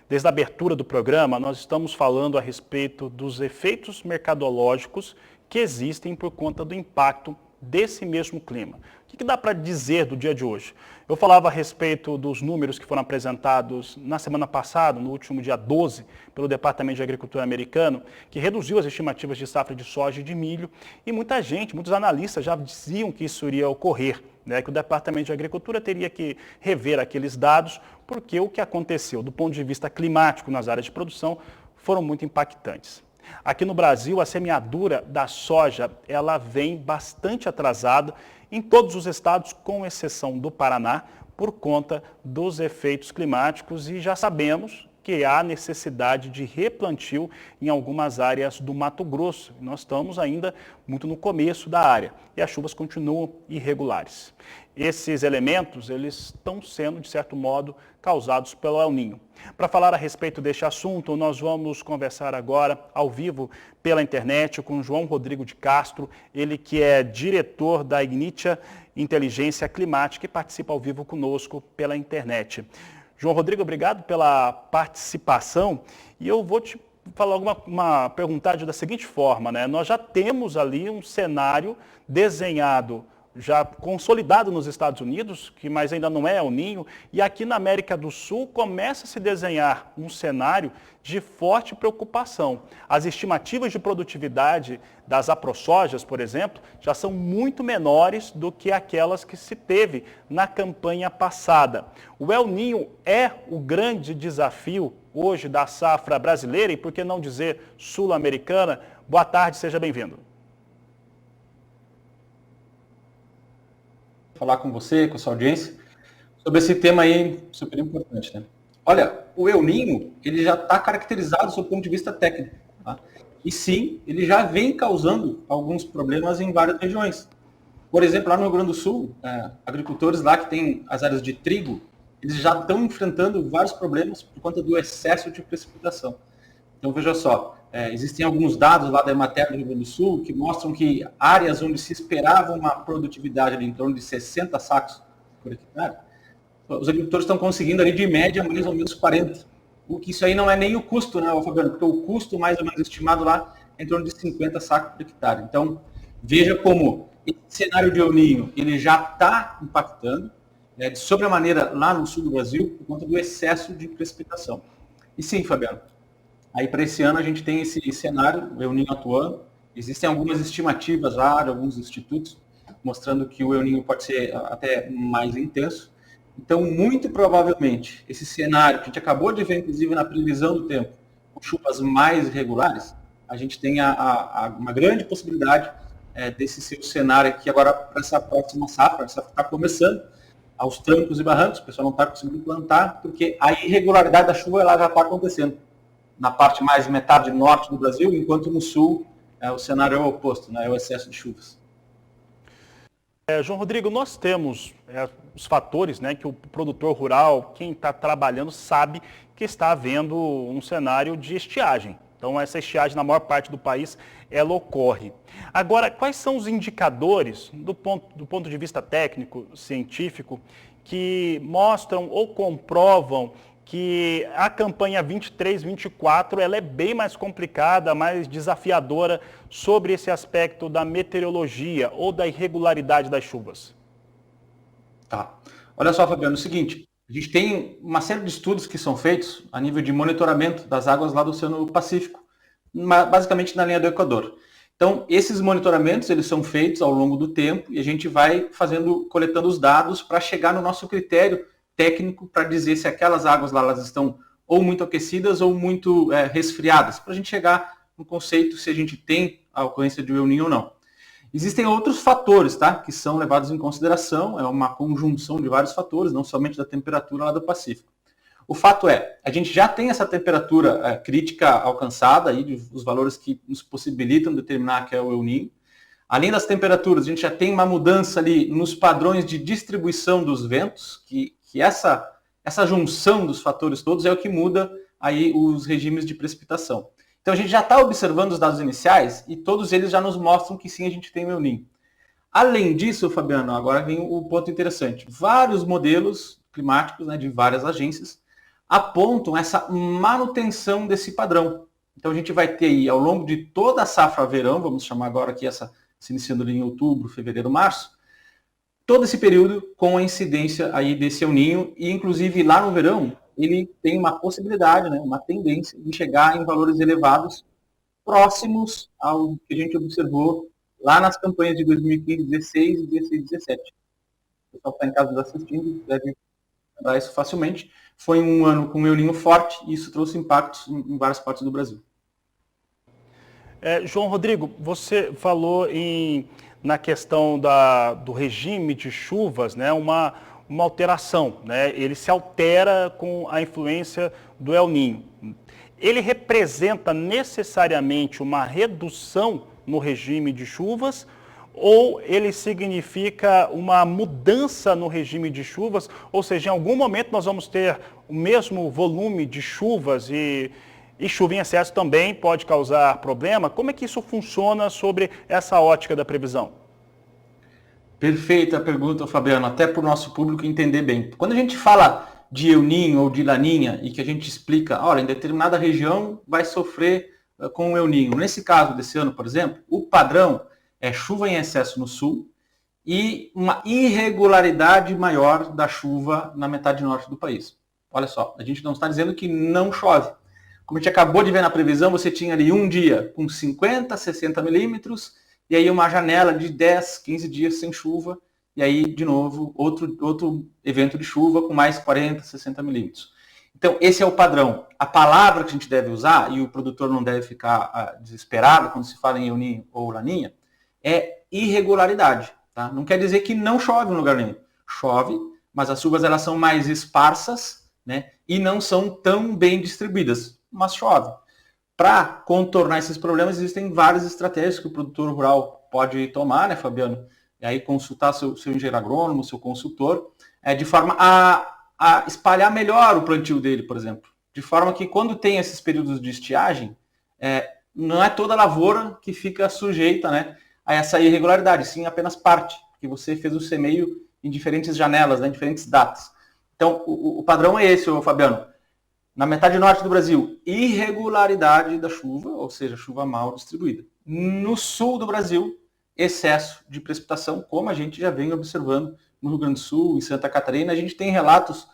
Desde a abertura do programa, nós estamos falando a respeito dos efeitos mercadológicos que existem por conta do impacto desse mesmo clima. O que dá para dizer do dia de hoje? Eu falava a respeito dos números que foram apresentados na semana passada, no último dia 12, pelo Departamento de Agricultura americano, que reduziu as estimativas de safra de soja e de milho, e muitos analistas já diziam que isso iria ocorrer, né, que o Departamento de Agricultura teria que rever aqueles dados, porque o que aconteceu do ponto de vista climático nas áreas de produção foram muito impactantes. Aqui no Brasil, a semeadura da soja, ela vem bastante atrasada em todos os estados, com exceção do Paraná, por conta dos efeitos climáticos, e já sabemos que há necessidade de replantio em algumas áreas do Mato Grosso. Nós estamos ainda muito no começo da área e as chuvas continuam irregulares. Esses elementos, eles estão sendo, de certo modo, causados pelo El Niño. Para falar a respeito deste assunto, nós vamos conversar agora, ao vivo, pela internet, com João Rodrigo de Castro, ele que é diretor da Ignitia Inteligência Climática e participa ao vivo conosco pela internet. João Rodrigo, obrigado pela participação, e eu vou te falar perguntar da seguinte forma, né? Nós já temos ali um cenário desenhado, já consolidado nos Estados Unidos, mas ainda não é El Niño, e aqui na América do Sul começa a se desenhar um cenário de forte preocupação. As estimativas de produtividade das aprosojas, por exemplo, já são muito menores do que aquelas que se teve na campanha passada. O El Niño é o grande desafio hoje da safra brasileira e, por que não dizer, sul-americana. Boa tarde, seja bem-vindo. Falar com você, com a sua audiência, sobre esse tema aí super importante, né? Olha, o El Niño, ele já está caracterizado do ponto de vista técnico, tá? E sim, ele já vem causando alguns problemas em várias regiões. Por exemplo, lá no Rio Grande do Sul, agricultores lá que têm as áreas de trigo, eles já estão enfrentando vários problemas por conta do excesso de precipitação. Então, veja só, existem alguns dados lá da Emater do Rio Grande do Sul que mostram que áreas onde se esperava uma produtividade de em torno de 60 sacos por hectare, os agricultores estão conseguindo ali de média mais ou menos 40. O que isso aí não é nem o custo, né, Fabiano? Porque o custo mais ou menos estimado lá é em torno de 50 sacos por hectare. Então, veja como esse cenário de El Niño, ele já está impactando de sobremaneira lá no sul do Brasil por conta do excesso de precipitação. E sim, Fabiano, aí para esse ano a gente tem esse cenário, o El Niño atuando. Existem algumas estimativas lá de alguns institutos mostrando que o El Niño pode ser até mais intenso. Então, muito provavelmente, esse cenário que a gente acabou de ver, inclusive, na previsão do tempo, com chuvas mais irregulares, a gente tem uma grande possibilidade desse seu cenário aqui agora para essa próxima safra. Essa está começando aos trancos e barrancos, o pessoal não está conseguindo plantar, porque a irregularidade da chuva ela já está acontecendo na parte mais metade norte do Brasil, enquanto no sul o cenário é o oposto, né, é o excesso de chuvas. João Rodrigo, nós temos os fatores, né, que o produtor rural, quem está trabalhando, sabe que está havendo um cenário de estiagem. Então, essa estiagem, na maior parte do país, ela ocorre. Agora, quais são os indicadores, do ponto de vista técnico, científico, que mostram ou comprovam que a campanha 23-24 ela é bem mais complicada, mais desafiadora sobre esse aspecto da meteorologia ou da irregularidade das chuvas? Tá. Olha só, Fabiano, é o seguinte, a gente tem uma série de estudos que são feitos a nível de monitoramento das águas lá do Oceano Pacífico, basicamente na linha do Equador. Então, esses monitoramentos, eles são feitos ao longo do tempo e a gente vai coletando os dados para chegar no nosso critério técnico para dizer se aquelas águas lá elas estão ou muito aquecidas ou muito resfriadas, para a gente chegar no conceito se a gente tem a ocorrência de El Niño ou não. Existem outros fatores, tá, que são levados em consideração, é uma conjunção de vários fatores, não somente da temperatura lá do Pacífico. O fato é, a gente já tem essa temperatura crítica alcançada, aí, os valores que nos possibilitam determinar que é o El Niño. Além das temperaturas, a gente já tem uma mudança ali nos padrões de distribuição dos ventos, que essa junção dos fatores todos é o que muda aí os regimes de precipitação. Então a gente já está observando os dados iniciais e todos eles já nos mostram que sim, a gente tem o El Niño. Além disso, Fabiano, agora vem o ponto interessante. Vários modelos climáticos, né, de várias agências apontam essa manutenção desse padrão. Então a gente vai ter aí, ao longo de toda a safra verão, vamos chamar agora aqui se iniciando ali em outubro, fevereiro, março, todo esse período com a incidência aí desse El Niño, e inclusive lá no verão, ele tem uma possibilidade, né, uma tendência de chegar em valores elevados, próximos ao que a gente observou lá nas campanhas de 2015, 16 e 16, 17. O pessoal que está em casa nos assistindo deve lembrar isso facilmente. Foi um ano com um El Niño forte e isso trouxe impactos em várias partes do Brasil. João Rodrigo, você falou na questão do regime de chuvas, né, uma alteração, né? Ele se altera com a influência do El Niño. Ele representa necessariamente uma redução no regime de chuvas ou ele significa uma mudança no regime de chuvas? Ou seja, em algum momento nós vamos ter o mesmo volume de chuvas e chuva em excesso também pode causar problema? Como é que isso funciona sobre essa ótica da previsão? Perfeita a pergunta, Fabiano, até para o nosso público entender bem. Quando a gente fala de El Niño ou de Laninha e que a gente explica, olha, em determinada região vai sofrer com o El Niño. Nesse caso desse ano, por exemplo, o padrão é chuva em excesso no sul e uma irregularidade maior da chuva na metade norte do país. Olha só, a gente não está dizendo que não chove. Como a gente acabou de ver na previsão, você tinha ali um dia com 50, 60 milímetros, e aí uma janela de 10, 15 dias sem chuva, e aí, de novo, outro evento de chuva com mais 40, 60 milímetros. Então, esse é o padrão. A palavra que a gente deve usar, e o produtor não deve ficar desesperado quando se fala em El Niño ou Laninha, é irregularidade. Tá? Não quer dizer que não chove no lugar nenhum. Chove, mas as chuvas elas são mais esparsas, né, e não são tão bem distribuídas, mas chove. Para contornar esses problemas, existem várias estratégias que o produtor rural pode tomar, né, Fabiano? E aí consultar seu engenheiro agrônomo, seu consultor, de forma a espalhar melhor o plantio dele, por exemplo. De forma que quando tem esses períodos de estiagem, não é toda a lavoura que fica sujeita, né, a essa irregularidade, sim apenas parte, porque você fez o semeio em diferentes janelas, né, em diferentes datas. Então, o padrão é esse, Fabiano. Na metade norte do Brasil, irregularidade da chuva, ou seja, chuva mal distribuída. No sul do Brasil, excesso de precipitação, como a gente já vem observando no Rio Grande do Sul, em Santa Catarina. A gente tem relatos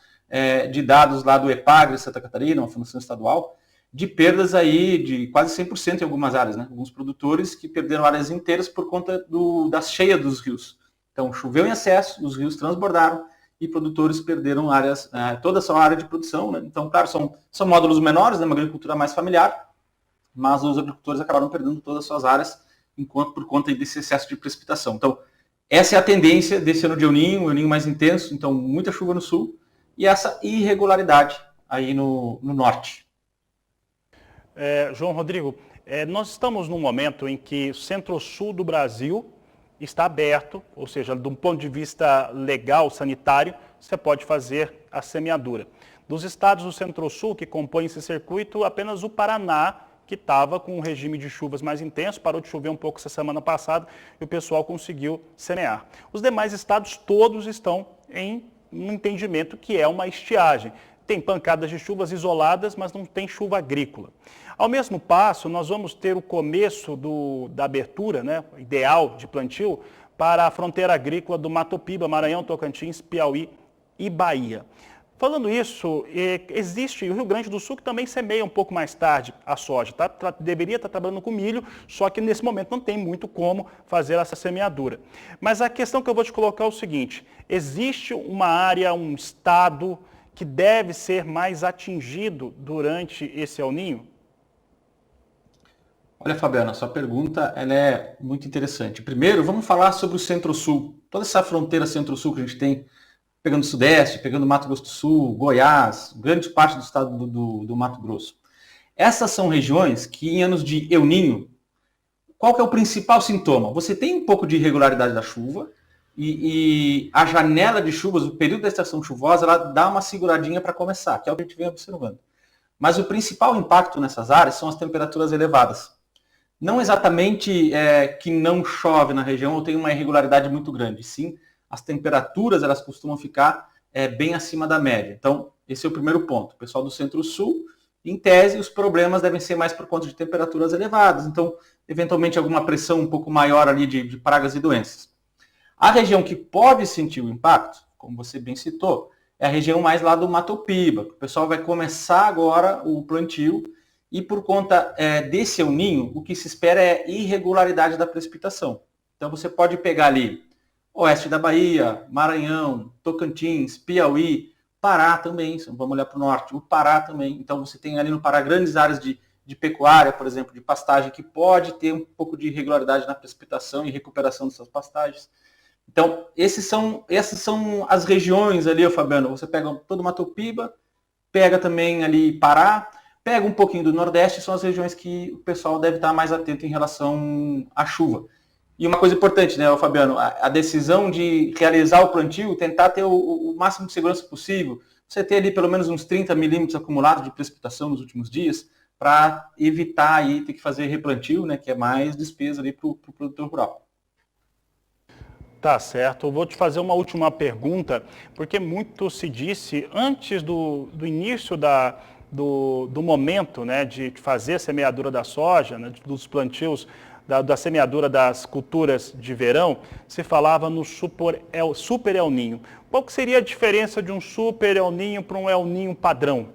de dados lá do EPAGRE, Santa Catarina, uma fundação estadual, de perdas aí de quase 100% em algumas áreas, né? Alguns produtores que perderam áreas inteiras por conta da cheia dos rios. Então, choveu em excesso, os rios transbordaram e produtores perderam áreas, toda a sua área de produção, né? Então, claro, são módulos menores, né? Uma agricultura mais familiar, mas os agricultores acabaram perdendo todas as suas áreas por conta desse excesso de precipitação. Então, essa é a tendência desse ano de El Niño mais intenso, então muita chuva no sul e essa irregularidade aí no norte. João Rodrigo, nós estamos num momento em que o centro-sul do Brasil está aberto, ou seja, de um ponto de vista legal, sanitário, você pode fazer a semeadura. Dos estados do centro-sul que compõem esse circuito, apenas o Paraná, que estava com um regime de chuvas mais intenso, parou de chover um pouco essa semana passada e o pessoal conseguiu semear. Os demais estados todos estão em um entendimento que é uma estiagem. Tem pancadas de chuvas isoladas, mas não tem chuva agrícola. Ao mesmo passo, nós vamos ter o começo da abertura, né, ideal de plantio, para a fronteira agrícola do Mato Piba, Maranhão, Tocantins, Piauí e Bahia. Falando isso, existe o Rio Grande do Sul que também semeia um pouco mais tarde a soja. Deveria estar trabalhando com milho, só que nesse momento não tem muito como fazer essa semeadura. Mas a questão que eu vou te colocar é o seguinte: existe uma área, um estado que deve ser mais atingido durante esse El Niño? Olha, Fabiana, sua pergunta ela é muito interessante. Primeiro, vamos falar sobre o Centro-Sul. Toda essa fronteira Centro-Sul que a gente tem, pegando o Sudeste, pegando Mato Grosso do Sul, Goiás, grande parte do estado do Mato Grosso. Essas são regiões que, em anos de El Niño, qual que é o principal sintoma? Você tem um pouco de irregularidade da chuva e a janela de chuvas, o período da estação chuvosa, ela dá uma seguradinha para começar, que é o que a gente vem observando. Mas o principal impacto nessas áreas são as temperaturas elevadas. Não exatamente que não chove na região ou tem uma irregularidade muito grande, sim, as temperaturas elas costumam ficar bem acima da média. Então, esse é o primeiro ponto. O pessoal do Centro-Sul, em tese, os problemas devem ser mais por conta de temperaturas elevadas. Então, eventualmente, alguma pressão um pouco maior ali de pragas e doenças. A região que pode sentir o impacto, como você bem citou, é a região mais lá do Mato Piba. O pessoal vai começar agora o plantio e por conta desse El Niño, o que se espera é irregularidade da precipitação. Então, você pode pegar ali oeste da Bahia, Maranhão, Tocantins, Piauí, Pará também, vamos olhar para o norte, o Pará também. Então você tem ali no Pará grandes áreas de pecuária, por exemplo, de pastagem, que pode ter um pouco de irregularidade na precipitação e recuperação dessas pastagens. Então, essas são as regiões ali, Fabiano. Você pega todo o Mato Piba, pega também ali Pará, pega um pouquinho do Nordeste, são as regiões que o pessoal deve estar mais atento em relação à chuva. E uma coisa importante, né, Fabiano, a decisão de realizar o plantio, tentar ter o máximo de segurança possível, você ter ali pelo menos uns 30 milímetros acumulados de precipitação nos últimos dias, para evitar aí ter que fazer replantio, né, que é mais despesa ali para o produtor rural. Tá certo. Eu vou te fazer uma última pergunta, porque muito se disse antes do início do momento, né, de fazer a semeadura da soja, né, dos plantios, da semeadura das culturas de verão, se falava no super El Niño. Qual que seria a diferença de um super El Niño para um El Niño padrão?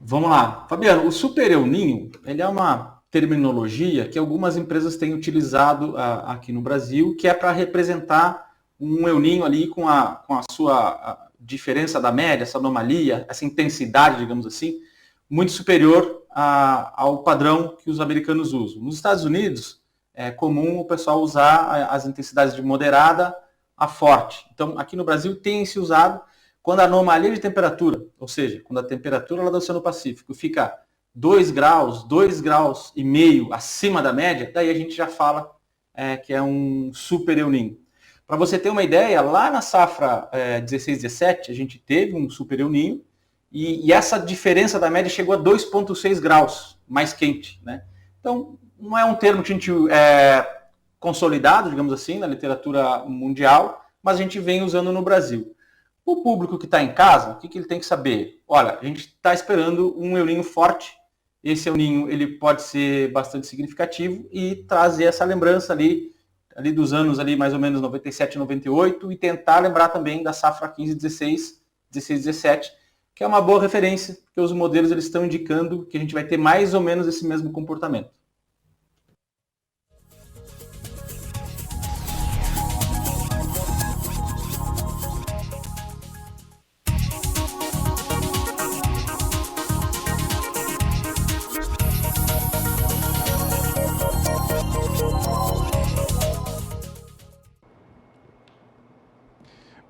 Vamos lá. Fabiano, o super El Niño, ele é uma terminologia que algumas empresas têm utilizado aqui no Brasil, que é para representar um El Niño ali com a sua diferença da média, essa anomalia, essa intensidade, digamos assim, muito superior ao padrão que os americanos usam. Nos Estados Unidos, é comum o pessoal usar as intensidades de moderada a forte. Então, aqui no Brasil tem se usado quando a anomalia de temperatura, ou seja, quando a temperatura lá do Oceano Pacífico fica 2 graus e meio acima da média, daí a gente já fala que é um super El Niño. Para você ter uma ideia, lá na safra 16-17, a gente teve um super El Niño, e essa diferença da média chegou a 2,6 graus mais quente, né? Então, não é um termo que a gente consolidado, digamos assim, na literatura mundial, mas a gente vem usando no Brasil. O público que está em casa, o que ele tem que saber? Olha, a gente está esperando um El Niño forte. Esse El Niño ele pode ser bastante significativo e trazer essa lembrança ali dos anos ali mais ou menos 97, 98 e tentar lembrar também da safra 15, 16, 16, 17, que é uma boa referência, porque os modelos eles estão indicando que a gente vai ter mais ou menos esse mesmo comportamento.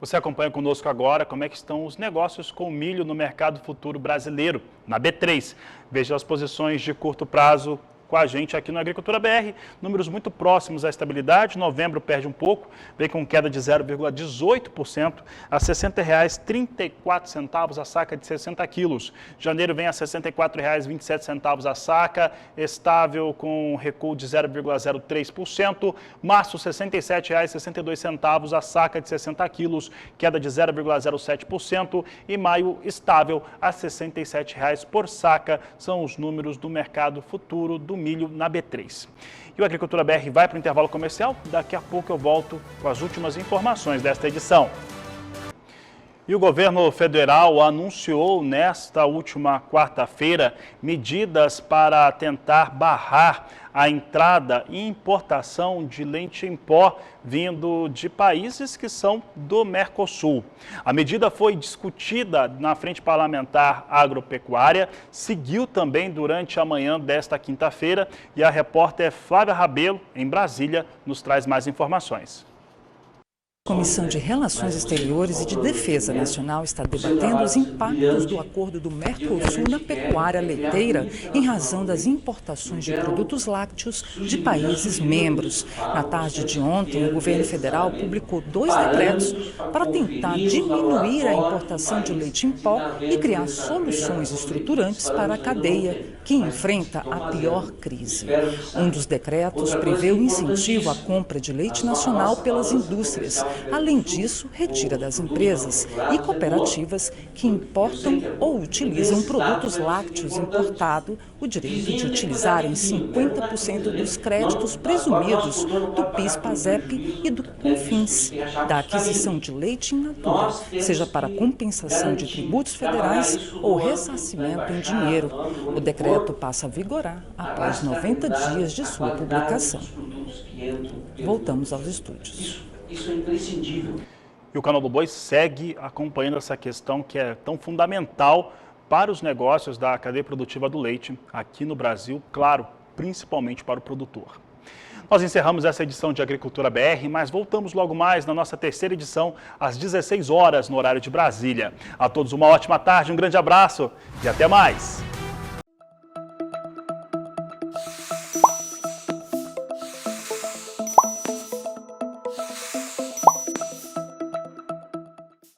Você acompanha conosco agora como é que estão os negócios com milho no mercado futuro brasileiro, na B3. Veja as posições de curto prazo com a gente aqui no Agricultura BR. Números muito próximos à estabilidade. Novembro perde um pouco, vem com queda de 0,18% a R$ 60,34 a saca de 60 quilos. Janeiro vem a R$ 64,27 a saca, estável com recuo de 0,03%. Março, R$ 67,62 a saca de 60 quilos, queda de 0,07%. E maio, estável a R$ 67,00 por saca. São os números do mercado futuro do milho na B3. E o Agricultura BR vai para o intervalo comercial. Daqui a pouco eu volto com as últimas informações desta edição. E o governo federal anunciou nesta última quarta-feira medidas para tentar barrar a entrada e importação de leite em pó vindo de países que são do Mercosul. A medida foi discutida na Frente Parlamentar Agropecuária, seguiu também durante a manhã desta quinta-feira e a repórter Flávia Rabelo, em Brasília, nos traz mais informações. A Comissão de Relações Exteriores e de Defesa Nacional está debatendo os impactos do acordo do Mercosul na pecuária leiteira em razão das importações de produtos lácteos de países membros. Na tarde de ontem, o governo federal publicou 2 decretos para tentar diminuir a importação de leite em pó e criar soluções estruturantes para a cadeia que enfrenta a pior crise. Um dos decretos prevê o incentivo à compra de leite nacional pelas indústrias. Além disso, retira das empresas e cooperativas que importam ou utilizam produtos lácteos importados o direito de utilizarem 50% dos créditos presumidos do PIS/PASEP e do CONFINS, da aquisição de leite in natura, seja para compensação de tributos federais ou ressarcimento em dinheiro. O decreto passa a vigorar após 90 dias de sua publicação. Voltamos aos estúdios. Isso é imprescindível. E o Canal do Boi segue acompanhando essa questão que é tão fundamental para os negócios da cadeia produtiva do leite aqui no Brasil, claro, principalmente para o produtor. Nós encerramos essa edição de Agricultura BR, mas voltamos logo mais na nossa terceira edição, às 16 horas, no horário de Brasília. A todos uma ótima tarde, um grande abraço e até mais!